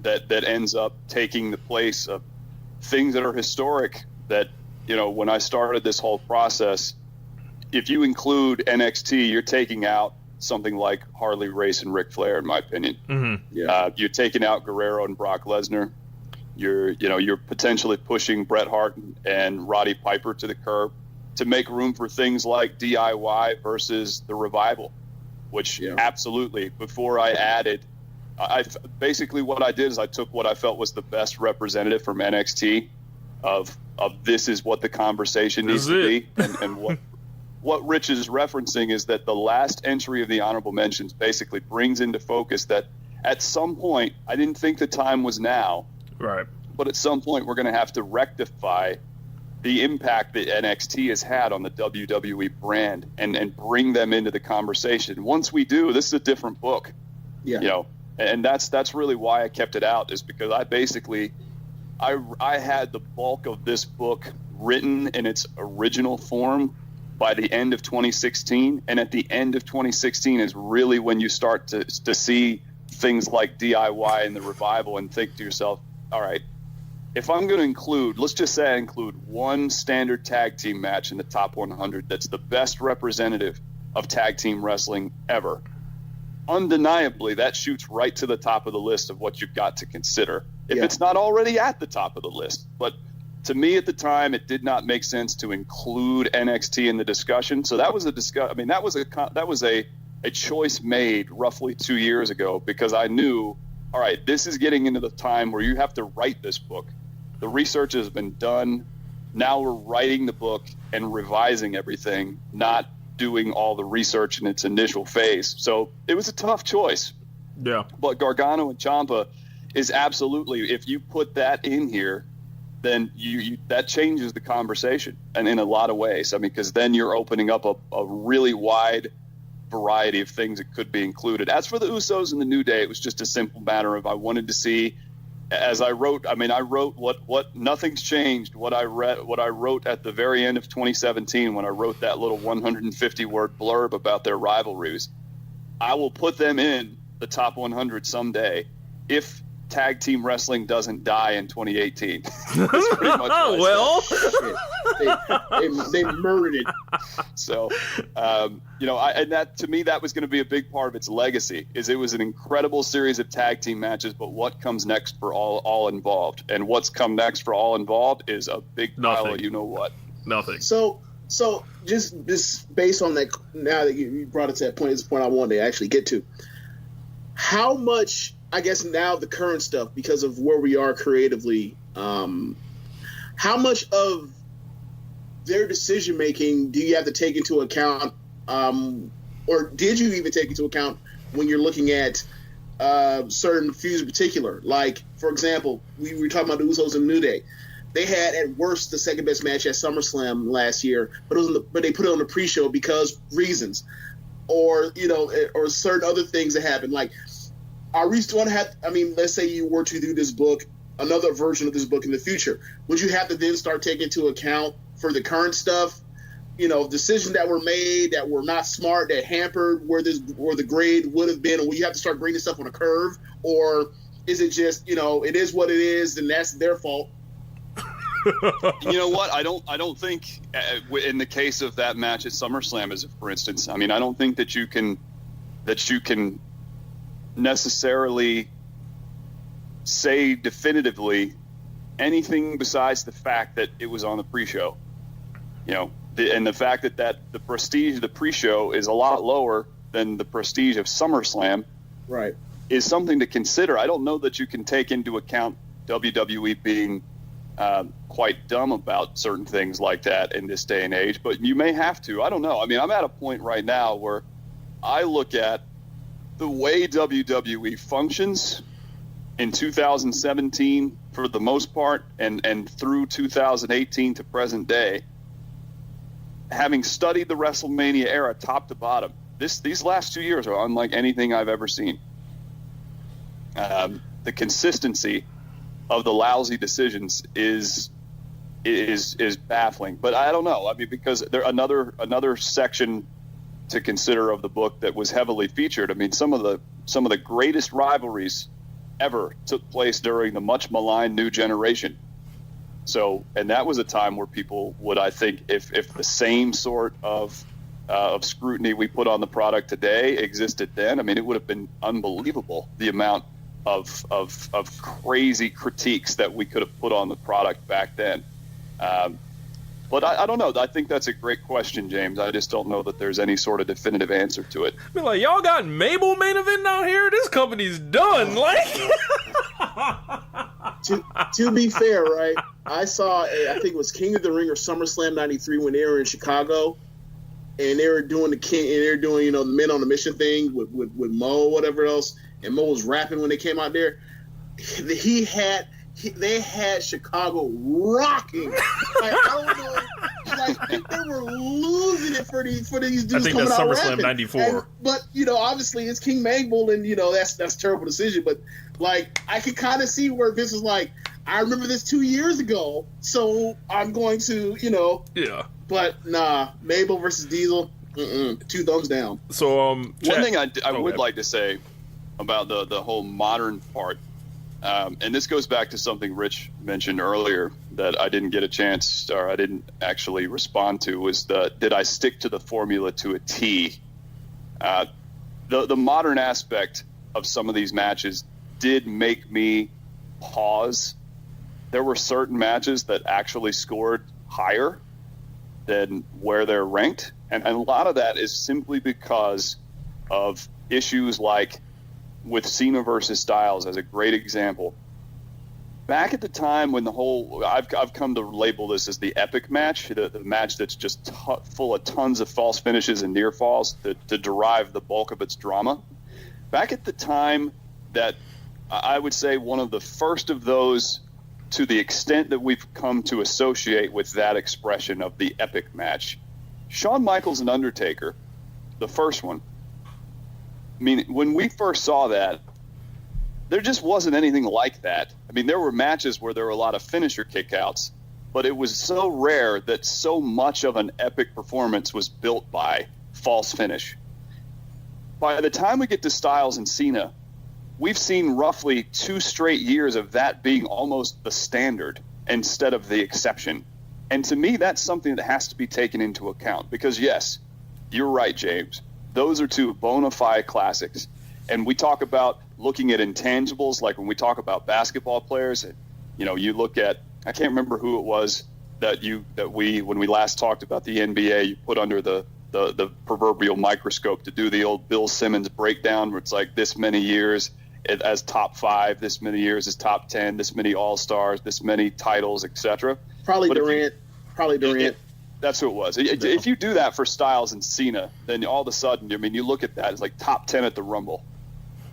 That ends up taking the place of things that are historic that, when I started this whole process, if you include NXT, you're taking out something like Harley Race and Ric Flair, in my opinion. Mm-hmm. You're taking out Guerrero and Brock Lesnar. You're potentially pushing Bret Hart and Roddy Piper to the curb to make room for things like DIY versus the Revival, which absolutely, before I added, basically what I did is I took what I felt was the best representative from NXT of this is what the conversation needs to be, and what Rich is referencing is that the last entry of the honorable mentions basically brings into focus that at some point, I didn't think the time was now, right? But at some point, we're going to have to rectify the impact that NXT has had on the WWE brand and bring them into the conversation. Once we do, this is a different book. Yeah. You know, and that's really why I kept it out, is because I had the bulk of this book written in its original form by the end of 2016, and at the end of 2016 is really when you start to see things like DIY and the revival and think to yourself, all right, if I'm going to include, let's just say I include one standard tag team match in the top 100 that's the best representative of tag team wrestling ever, undeniably that shoots right to the top of the list of what you've got to consider, if it's not already at the top of the list. But to me at the time, it did not make sense to include NXT in the discussion. So that was that was a choice made roughly 2 years ago, because I knew, all right, this is getting into the time where you have to write this book. The research has been done. Now we're writing the book and revising everything, not doing all the research in its initial phase. So it was a tough choice. Yeah. But Gargano and Ciampa is absolutely, if you put that in here, then you that changes the conversation, and in a lot of ways. I mean, because then you're opening up a really wide variety of things that could be included. As for the Usos and the New Day, it was just a simple matter of I wanted to see, as I wrote, I wrote what nothing's changed. What I wrote at the very end of 2017 when I wrote that little 150-word blurb about their rivalries. I will put them in the top 100 someday if tag team wrestling doesn't die in 2018. That's pretty much well, they murdered it. So, and that, to me, that was going to be a big part of its legacy. Is it was an incredible series of tag team matches, but what comes next for all involved, and what's come next for all involved is a big pile of you know what. Nothing. So just based on that, now that you brought it to that point, is the point I wanted to actually get to. How much, I guess now the current stuff, because of where we are creatively, how much of their decision making do you have to take into account, or did you even take into account when you're looking at certain feuds in particular? Like, for example, we were talking about the Usos and New Day. They had at worst the second best match at SummerSlam last year, but they put it on the pre-show because reasons, or or certain other things that happened. Like, are we still going to have? I mean, let's say you were to do this book, another version of this book in the future. Would you have to then start taking into account for the current stuff, decisions that were made that were not smart, that hampered where the grade would have been, or will you have to start grading stuff on a curve, or is it just it is what it is and that's their fault? You know what? I don't think in the case of that match at SummerSlam, as for instance, I mean, I don't think that you can necessarily say definitively anything besides the fact that it was on the pre-show. And the fact that the prestige of the pre-show is a lot lower than the prestige of SummerSlam, right, is something to consider. I don't know that you can take into account WWE being quite dumb about certain things like that in this day and age, but you may have to. I don't know. I mean, I'm at a point right now where I look at the way WWE functions in 2017 for the most part, and through 2018 to present day, having studied the WrestleMania era top to bottom, these last 2 years are unlike anything I've ever seen. The consistency of the lousy decisions is baffling. But I don't know. I mean, because there another section to consider of the book that was heavily featured. I mean, some of the greatest rivalries ever took place during the much maligned New Generation. So, and that was a time where people would, I think, if the same sort of scrutiny we put on the product today existed then, I mean, it would have been unbelievable, the amount of crazy critiques that we could have put on the product back then. But I don't know. I think that's a great question, James. I just don't know that there's any sort of definitive answer to it. I mean, like, y'all got Mabel main event out here? This company's done. Like, to be fair, right? I saw, I think it was King of the Ring or SummerSlam '93 when they were in Chicago, and they were doing the Men on a Mission thing with Mo or whatever else, and Mo was rapping when they came out there. They had Chicago rocking. Like, I don't know. like they were losing it for these dudes I think coming that's out SummerSlam rapping. '94. But obviously it's King Mabel, and that's a terrible decision. But like I could kind of see where Vince was like, I remember this 2 years ago, so I'm going to Yeah. But nah, Mabel versus Diesel, 2 thumbs down. So one thing I would like to say about the whole modern part. And this goes back to something Rich mentioned earlier that I didn't get a chance, or I didn't actually respond to, was did I stick to the formula to a T? The modern aspect of some of these matches did make me pause. There were certain matches that actually scored higher than where they're ranked. And a lot of that is simply because of issues like with Cena versus Styles as a great example. Back at the time when I've come to label this as the epic match, the match that's just full of tons of false finishes and near falls to derive the bulk of its drama. Back at the time that I would say one of the first of those, to the extent that we've come to associate with that expression of the epic match, Shawn Michaels and Undertaker, the first one. I mean, when we first saw that, there just wasn't anything like that. I mean, there were matches where there were a lot of finisher kickouts, but it was so rare that so much of an epic performance was built by false finish. By the time we get to Styles and Cena, we've seen roughly 2 straight years of that being almost the standard instead of the exception. And to me, that's something that has to be taken into account because, yes, you're right, James. Those are 2 bona fide classics. And we talk about looking at intangibles, like when we talk about basketball players, you look at, I can't remember who it was that when we last talked about the NBA, you put under the proverbial microscope to do the old Bill Simmons breakdown where it's like this many years as top 5, this many years as top 10, this many All-Stars, this many titles, etc. Probably Durant. That's who it was. If you do that for Styles and Cena, then all of a sudden, I mean, you look at that, it's like top 10 at the Rumble,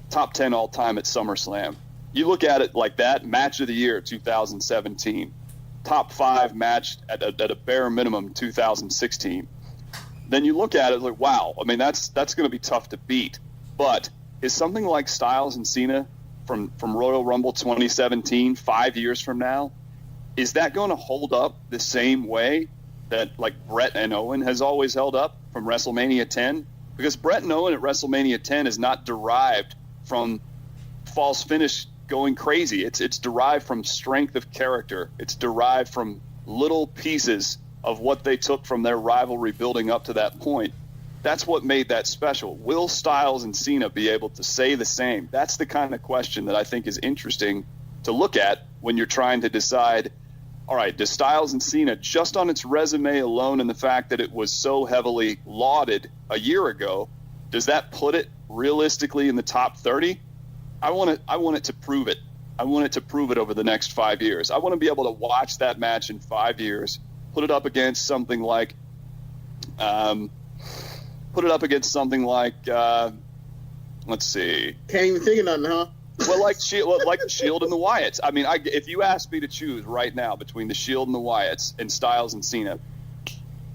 top 10 all time at SummerSlam. You look at it like that, match of the year 2017, top 5 match at a bare minimum 2016. Then you look at it like, wow, I mean, that's going to be tough to beat. But is something like Styles and Cena from Royal Rumble 2017, 5 years from now, is that going to hold up the same way that like Brett and Owen has always held up from WrestleMania 10? Because Brett and Owen at WrestleMania 10 is not derived from false finish going crazy. It's derived from strength of character. It's derived from little pieces of what they took from their rivalry building up to that point. That's what made that special. Will Styles and Cena be able to say the same? That's the kind of question that I think is interesting to look at when you're trying to decide, all right, does Styles and Cena, just on its resume alone and the fact that it was so heavily lauded a year ago, does that put it realistically in the top 30? I want it to prove it. I want it to prove it over the next 5 years. I want to be able to watch that match in 5 years, put it up against something like, let's see. Can't even think of nothing, huh? Well, like the Shield and the Wyatts. I mean, if you asked me to choose right now between the Shield and the Wyatts and Styles and Cena,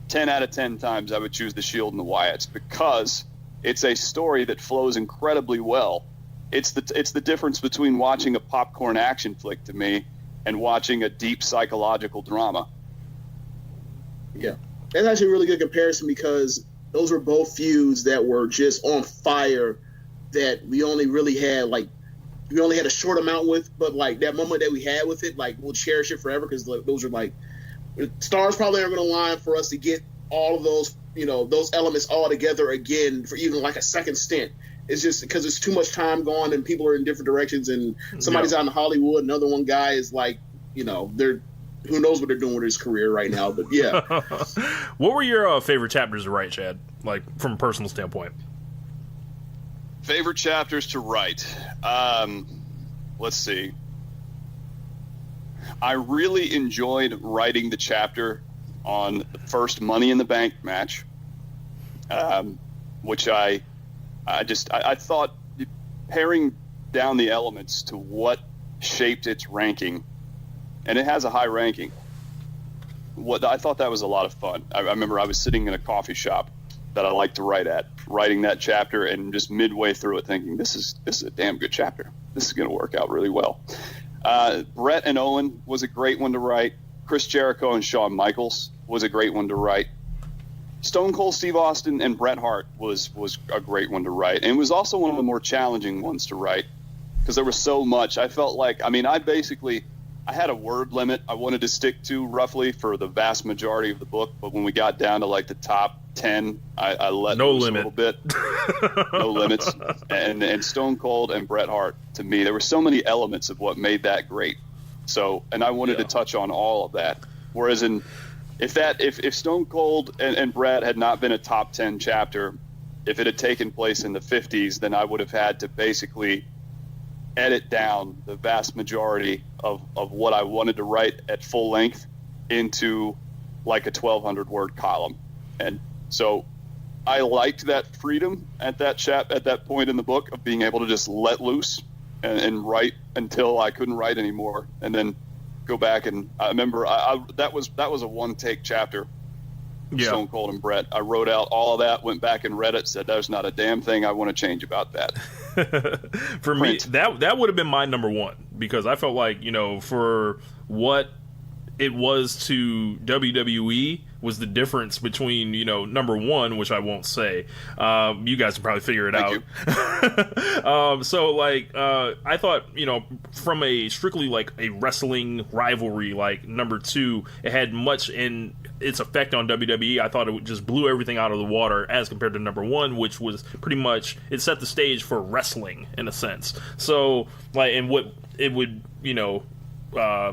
10 out of 10 times I would choose the Shield and the Wyatts because it's a story that flows incredibly well. It's the difference between watching a popcorn action flick to me and watching a deep psychological drama. Yeah, that's actually a really good comparison because those were both feuds that were just on fire that we only had a short amount with, but like that moment that we had with it, like we'll cherish it forever because those are like stars probably are going to line for us to get all of those, those elements all together again for even like a second stint. It's just because it's too much time gone and people are in different directions and somebody's out in Hollywood. Another one guy is like, they're who knows what they're doing with his career right now. But yeah. What were your favorite chapters to write, Chad? Like from a personal standpoint. Favorite chapters to write. Let's see. I really enjoyed writing the chapter on the first Money in the Bank match, which I thought paring down the elements to what shaped its ranking, and it has a high ranking. I thought that was a lot of fun. I remember I was sitting in a coffee shop that I like to writing that chapter, and just midway through it thinking, this is a damn good chapter. This is going to work out really well. Brett and Owen was a great one to write. Chris Jericho and Shawn Michaels was a great one to write. Stone Cold Steve Austin and Bret Hart was a great one to write. And it was also one of the more challenging ones to write because there was so much. I felt like, I had a word limit I wanted to stick to roughly for the vast majority of the book. But when we got down to like the top 10, I let no loose limit. a little bit. No limits. And Stone Cold and Bret Hart, to me, there were so many elements of what made that great. So, and I wanted to touch on all of that. Whereas if Stone Cold and Bret had not been a top 10 chapter, if it had taken place in the 50s, then I would have had to basically edit down the vast majority of what I wanted to write at full length into like a 1,200 word column. And so I liked that freedom at that point in the book of being able to just let loose and write until I couldn't write anymore, and then go back. And I remember that was a one take chapter. Yeah. Stone Cold and Bret. I wrote out all of that, went back and read it, said there's not a damn thing I want to change about that. For me, that would have been my number one, because I felt like, for what it was to WWE was the difference between, number one, which I won't say. You guys can probably figure it out. I thought, from a strictly like a wrestling rivalry, like number two, it had much in its effect on WWE. I thought it just blew everything out of the water as compared to number one, which was pretty much, it set the stage for wrestling in a sense. So, like, and what it would,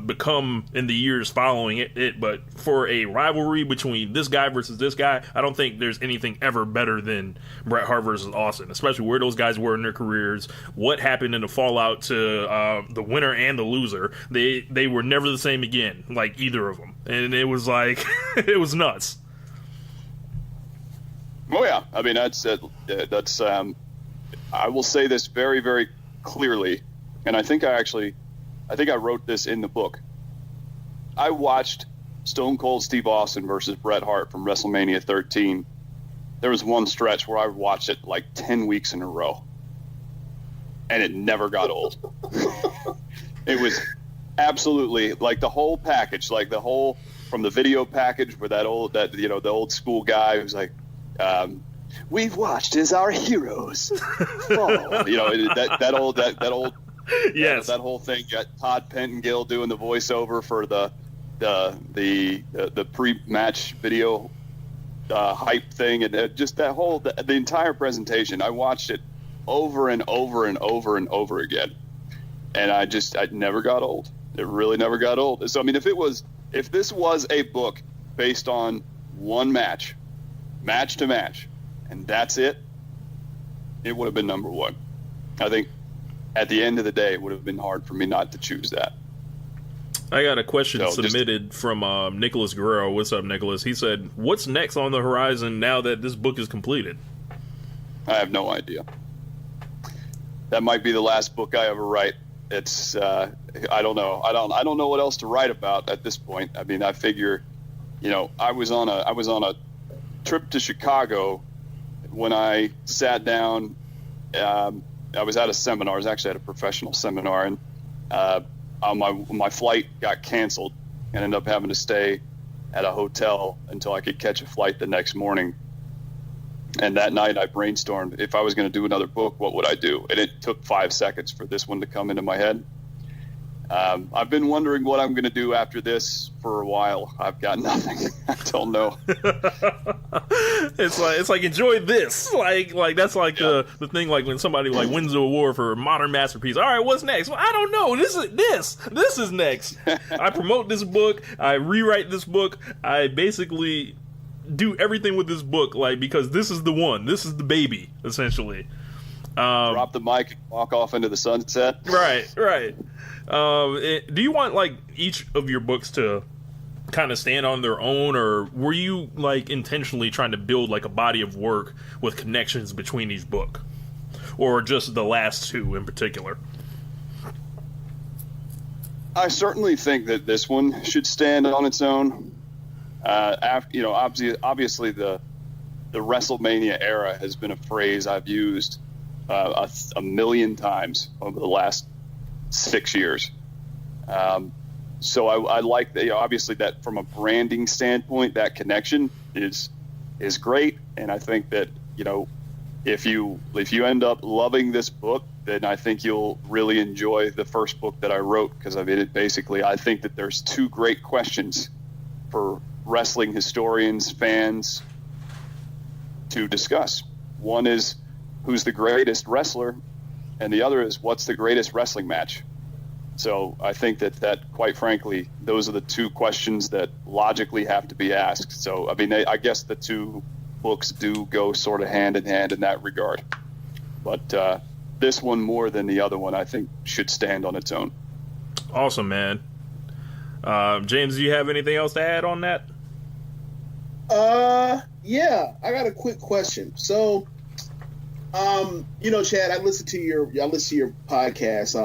become in the years following it, but for a rivalry between this guy versus this guy, I don't think there's anything ever better than Bret Hart versus Austin, especially where those guys were in their careers, what happened in the fallout to the winner and the loser. They were never the same again, like either of them, and it was like it was nuts. Oh yeah, I mean that's I will say this very, very clearly, and I think I wrote this in the book. I watched Stone Cold Steve Austin versus Bret Hart from WrestleMania 13. There was one stretch where I watched it like 10 weeks in a row, and it never got old. It was absolutely like the whole package, like the whole, from the video package where the old school guy who's like, we've watched as our heroes fall. That old. Yes, that whole thing. Got Todd Pettengill doing the voiceover for the pre-match video hype thing, and just that whole the entire presentation. I watched it over and over and over and over again, and I never got old. It really never got old. So I mean, if this was a book based on one match to match, and that's it, it would have been number one. I think. At the end of the day, it would have been hard for me not to choose that. I got a question submitted from Nicholas Guerrero. What's up, Nicholas? He said, what's next on the horizon now that this book is completed? I have no idea. That might be the last book I ever write. It's I don't know. I don't know what else to write about at this point. I mean, I figure, I was on a trip to Chicago when I sat down. I was at a seminar. I was actually at a professional seminar, and my flight got canceled, and ended up having to stay at a hotel until I could catch a flight the next morning. And that night, I brainstormed, if I was going to do another book, what would I do? And it took 5 seconds for this one to come into my head. I've been wondering what I'm going to do after this for a while. I've got nothing. I don't know. It's like enjoy this. Like that's like the thing, like when somebody like wins the award for modern masterpiece. All right, what's next? Well, I don't know. This is next. I promote this book. I rewrite this book. I basically do everything with this book, like, because this is the one. This is the baby, essentially. Drop the mic and walk off into the sunset. Right. Do you want like each of your books to kind of stand on their own, or were you like intentionally trying to build like a body of work with connections between each book, or just the last two in particular? I certainly think that this one should stand on its own. Obviously the Wrestlemania era has been a phrase I've used a million times over the last 6 years. So I like that. Obviously, that from a branding standpoint, that connection is great, and I think that if you end up loving this book, then I think you'll really enjoy the first book that I wrote, because I think that there's two great questions for wrestling historians, fans to discuss. One is, who's the greatest wrestler, and the other is, what's the greatest wrestling match? So I think that quite frankly, those are the two questions that logically have to be asked. So, I guess the two books do go sort of hand in hand in that regard. But this one, more than the other one, I think should stand on its own. Awesome, man. James, do you have anything else to add on that? Yeah, I got a quick question. So, Chad, I listen to your podcast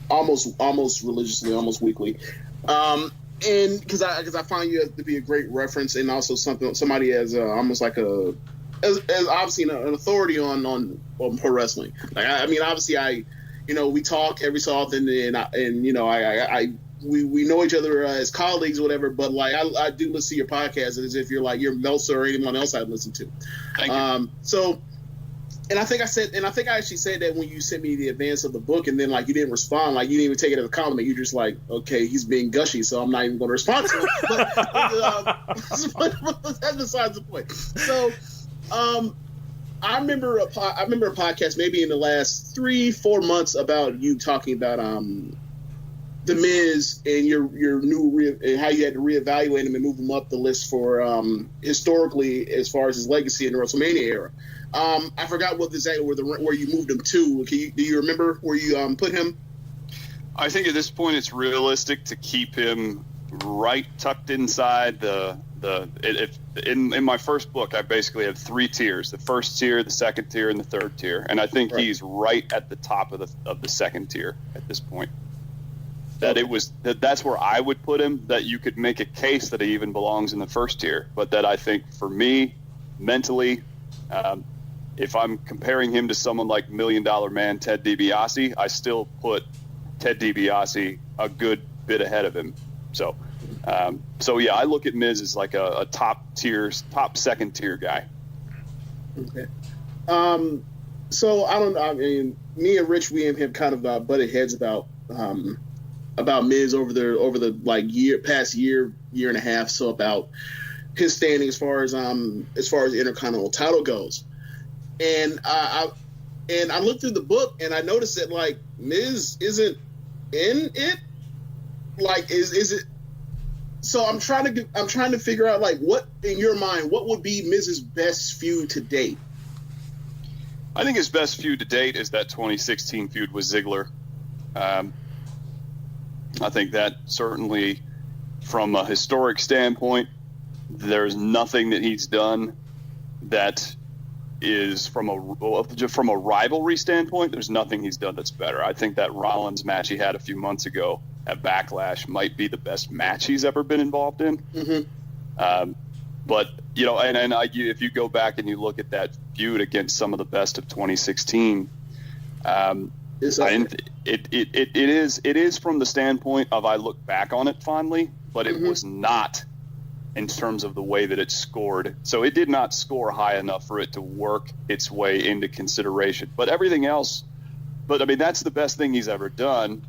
almost religiously, almost weekly, and because I find you to be a great reference, and also somebody as almost like as obviously an authority on pro wrestling. Like obviously we talk every so often, and we know each other as colleagues or whatever, but like I do listen to your podcast as if you're like your Meltzer or anyone else I listen to. Thank you. So. And I think I actually said that when you sent me the advance of the book, and then like you didn't respond, like you didn't even take it as a compliment. You're just like, okay, he's being gushy, so I'm not even going to respond to him. But that's besides the point. So, I remember a podcast maybe in the last 3-4 months about you talking about the Miz and your new and how you had to reevaluate him and move him up the list for historically as far as his legacy in the WrestleMania era. I forgot what exactly where you moved him to. Do you remember where you put him? I think at this point it's realistic to keep him right tucked inside in my first book. I basically have 3 tiers: the first tier, the second tier, and the third tier. And I think he's right at the top of the second tier at this point. That's where I would put him. That you could make a case that he even belongs in the first tier, but that I think for me, mentally. If I'm comparing him to someone like $1 Million Man Ted DiBiase, I still put Ted DiBiase a good bit ahead of him. So yeah, I look at Miz as like a top second tier guy. Okay. So me and Rich, we have kind of butted heads about Miz over the like past year and a half. So about his standing as far as the Intercontinental title goes. And I looked through the book and I noticed that like Miz isn't in it. Like is it? So I'm trying to figure out like what in your mind what would be Miz's best feud to date. I think his best feud to date is that 2016 feud with Ziggler. I think that certainly, from a historic standpoint, there's nothing that he's done that is from a rivalry standpoint. There's nothing he's done that's better. I think that Rollins match he had a few months ago at Backlash might be the best match he's ever been involved in. Mm-hmm. But if you go back and you look at that feud against some of the best of 2016, it is from the standpoint of I look back on it fondly, but it was not in terms of the way that it scored. So it did not score high enough for it to work its way into consideration. But everything else, that's the best thing he's ever done.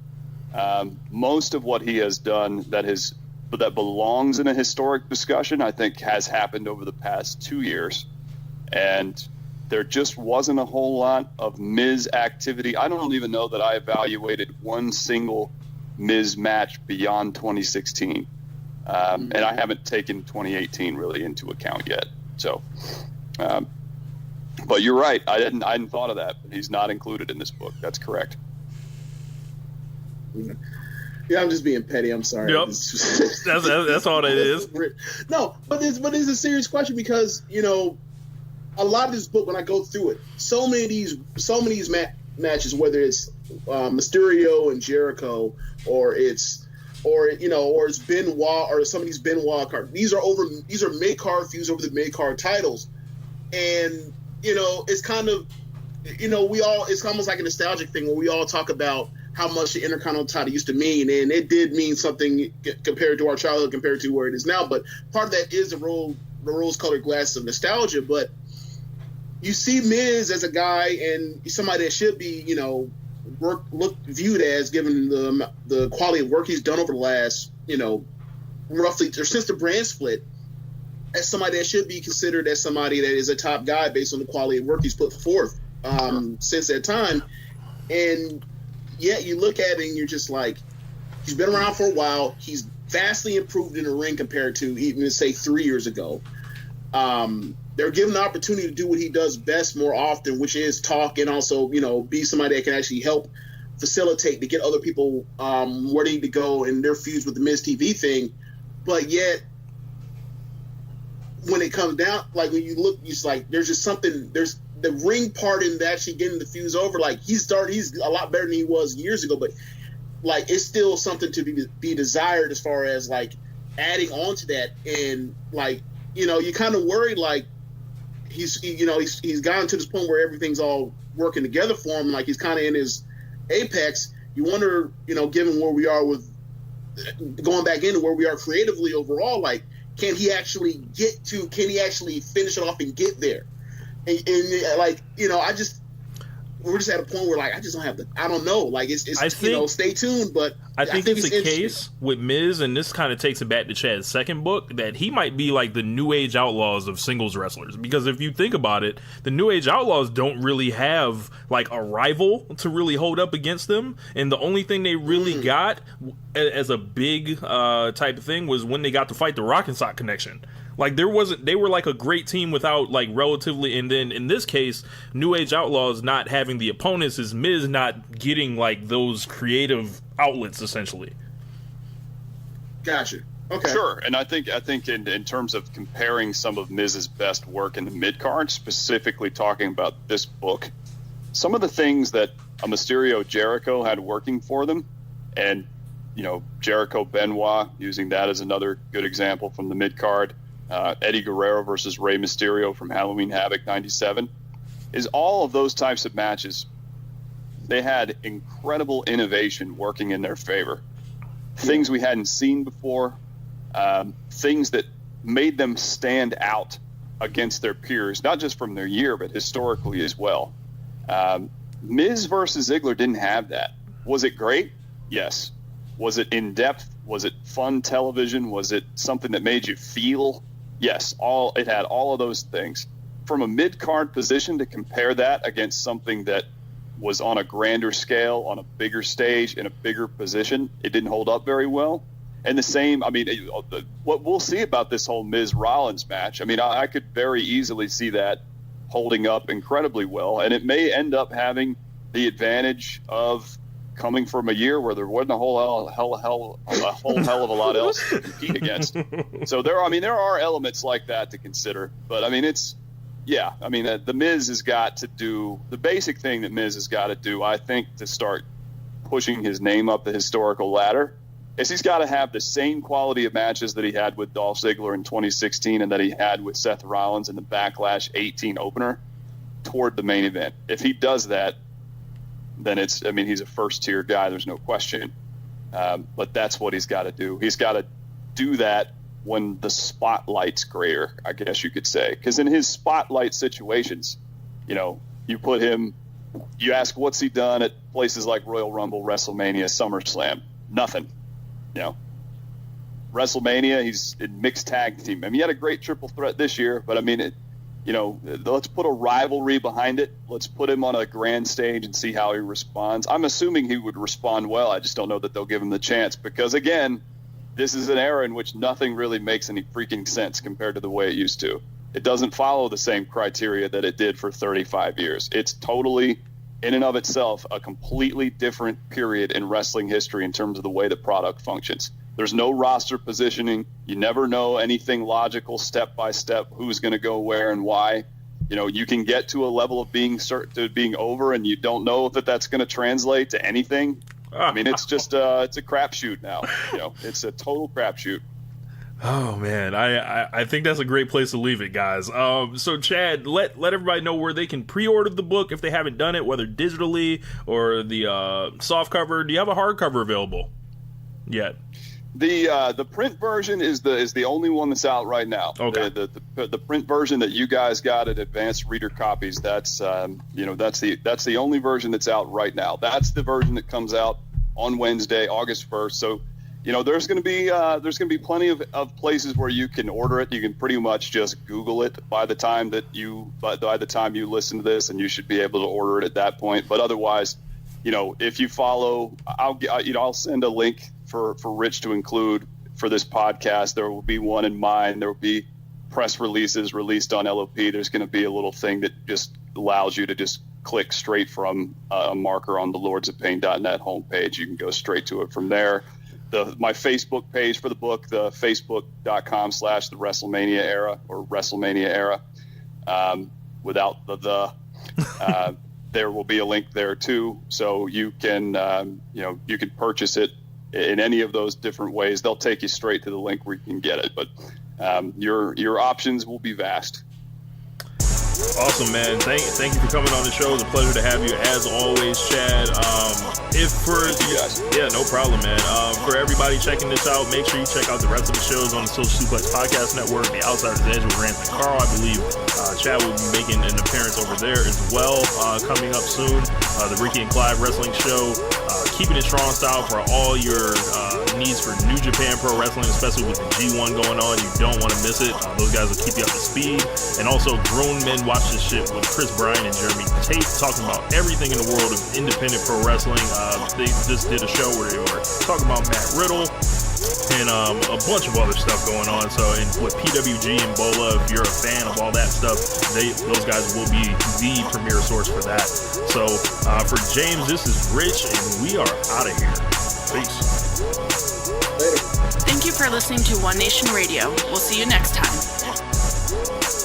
Most of what he has done that belongs in a historic discussion, I think, has happened over the past 2 years. And there just wasn't a whole lot of Miz activity. I don't even know that I evaluated one single Miz match beyond 2016. And I haven't taken 2018 really into account yet. So, but you're right. I hadn't thought of that. But he's not included in this book. That's correct. Yeah, I'm just being petty. I'm sorry. Yep. That's all that is. No, but it's a serious question because a lot of this book, when I go through it, so many of these matches, whether it's Mysterio and Jericho, or it's or it's Benoit or some of these Benoit cards. These are mid-card feuds over the mid-card titles. And, it's kind of, it's almost like a nostalgic thing where we all talk about how much the Intercontinental title used to mean, and it did mean something compared to our childhood, compared to where it is now. But part of that is the rose-colored glasses of nostalgia. But you see Miz as a guy and somebody that should be, viewed as, given the quality of work he's done over the last, roughly, or since the brand split, as somebody that should be considered as somebody that is a top guy based on the quality of work he's put forth since that time. And yet you look at it and you're just like, he's been around for a while. He's vastly improved in the ring compared to even, say, 3 years ago. They're given the opportunity to do what he does best more often, which is talk and also, be somebody that can actually help facilitate to get other people where they need to go in their feuds with the Miz TV thing. But yet, when it comes down, like when you look, it's like there's just something. There's the ring part in actually getting the fuse over. Like he's a lot better than he was years ago, but like it's still something to be desired as far as like adding on to that. And like you kind of worried like he's gotten to this point where everything's all working together for him. Like he's kind of in his apex. You wonder, given where we are with going back into where we are creatively overall, like. Can he actually finish it off and get there? And we're just at a point where like, I just don't have I don't know. Like stay tuned, but I think it's the case with Miz, and this kind of takes it back to Chad's second book, that he might be like the New Age Outlaws of singles wrestlers. Because if you think about it, the New Age Outlaws don't really have like a rival to really hold up against them. And the only thing they really got as a big type of thing was when they got to fight the Rock and Sock Connection. Like they were like a great team without like relatively, and then in this case, New Age Outlaws not having the opponents is Miz not getting like those creative outlets essentially. Gotcha. Okay. Sure, and I think in terms of comparing some of Miz's best work in the mid card, specifically talking about this book, some of the things that a Mysterio Jericho had working for them, and Jericho Benoit, using that as another good example from the mid card. Eddie Guerrero versus Rey Mysterio from Halloween Havoc 97, is all of those types of matches. They had incredible innovation working in their favor. Things we hadn't seen before, things that made them stand out against their peers, not just from their year, but historically as well. Miz versus Ziggler didn't have that. Was it great? Yes. Was it in-depth? Was it fun television? Was it something that made you feel? Yes, it had all of those things. From a mid-card position, to compare that against something that was on a grander scale, on a bigger stage, in a bigger position, it didn't hold up very well. And the same, what we'll see about this whole Miz-Rollins match, I could very easily see that holding up incredibly well, and it may end up having the advantage of coming from a year where there wasn't a whole hell of a lot else to compete against. So there are elements like that to consider. But the Miz has got to do the basic thing that Miz has got to do, I think, to start pushing his name up the historical ladder, is he's got to have the same quality of matches that he had with Dolph Ziggler in 2016 and that he had with Seth Rollins in the Backlash 18 opener toward the main event. If he does that, then he's a first-tier guy, there's no question. But that's what he's got to do. He's got to do that when the spotlight's greater, I guess you could say. Because in his spotlight situations, you put him, you ask what's he done at places like Royal Rumble, WrestleMania, SummerSlam. Nothing. WrestleMania, he's in mixed tag team. He had a great triple threat this year, but let's put a rivalry behind it. Let's put him on a grand stage and see how he responds. I'm assuming he would respond well. I just don't know that they'll give him the chance because, again, this is an era in which nothing really makes any freaking sense compared to the way it used to. It doesn't follow the same criteria that it did for 35 years. It's totally, in and of itself, a completely different period in wrestling history in terms of the way the product functions. There's no roster positioning. You never know anything logical step by step, who's going to go where and why. You can get to a level of being over and you don't know if that's going to translate to anything I mean, it's just it's a crapshoot now. It's a total crapshoot. Oh man, I think that's a great place to leave it, guys. So Chad, let everybody know where they can pre-order the book if they haven't done it, whether digitally or the soft cover. Do you have a hardcover available yet? The print version is the only one that's out right now. Okay. The print version that you guys got at Advanced Reader Copies, that's the only version that's out right now. That's the version that comes out on Wednesday, August 1st. So, there's going to be plenty of places where you can order it. You can pretty much just Google it by the time you listen to this, and you should be able to order it at that point. But otherwise, if you follow, I'll send a link for Rich to include for this podcast. There will be one in mine. There will be press releases released on LOP. There's going to be a little thing that just allows you to just click straight from a marker on the lordsofpain.net homepage. You can go straight to it from there. My Facebook page for the book, the facebook.com/the Wrestlemania era or Wrestlemania era, without the there will be a link there too. So you can, you can purchase it in any of those different ways. They'll take you straight to the link where you can get it, but your options will be vast. Awesome, man. Thank you for coming on the show. It's a pleasure to have you as always, Chad. No problem, man. For everybody checking this out, make sure you check out the rest of the shows on the Social Suplex Podcast Network, The Outsider's Edge with Rance and Carl. I believe Chad will be making an appearance over there as well coming up soon. The Ricky and Clive Wrestling Show, Keepin It Strong Style for all your needs for New Japan Pro Wrestling, especially with the G1 going on. You don't want to miss it. Those guys will keep you up to speed. And also Grown Men Watch This Shit with Chris Bryan and Jeremy Tate, talking about everything in the world of independent pro wrestling. They just did a show where they were talking about Matt Riddle and a bunch of other stuff going on. So, and with PWG and Bola, if you're a fan of all that stuff, those guys will be the premier source for that. So, for James, this is Rich, and we are out of here. Peace. Later. Thank you for listening to One Nation Radio. We'll see you next time.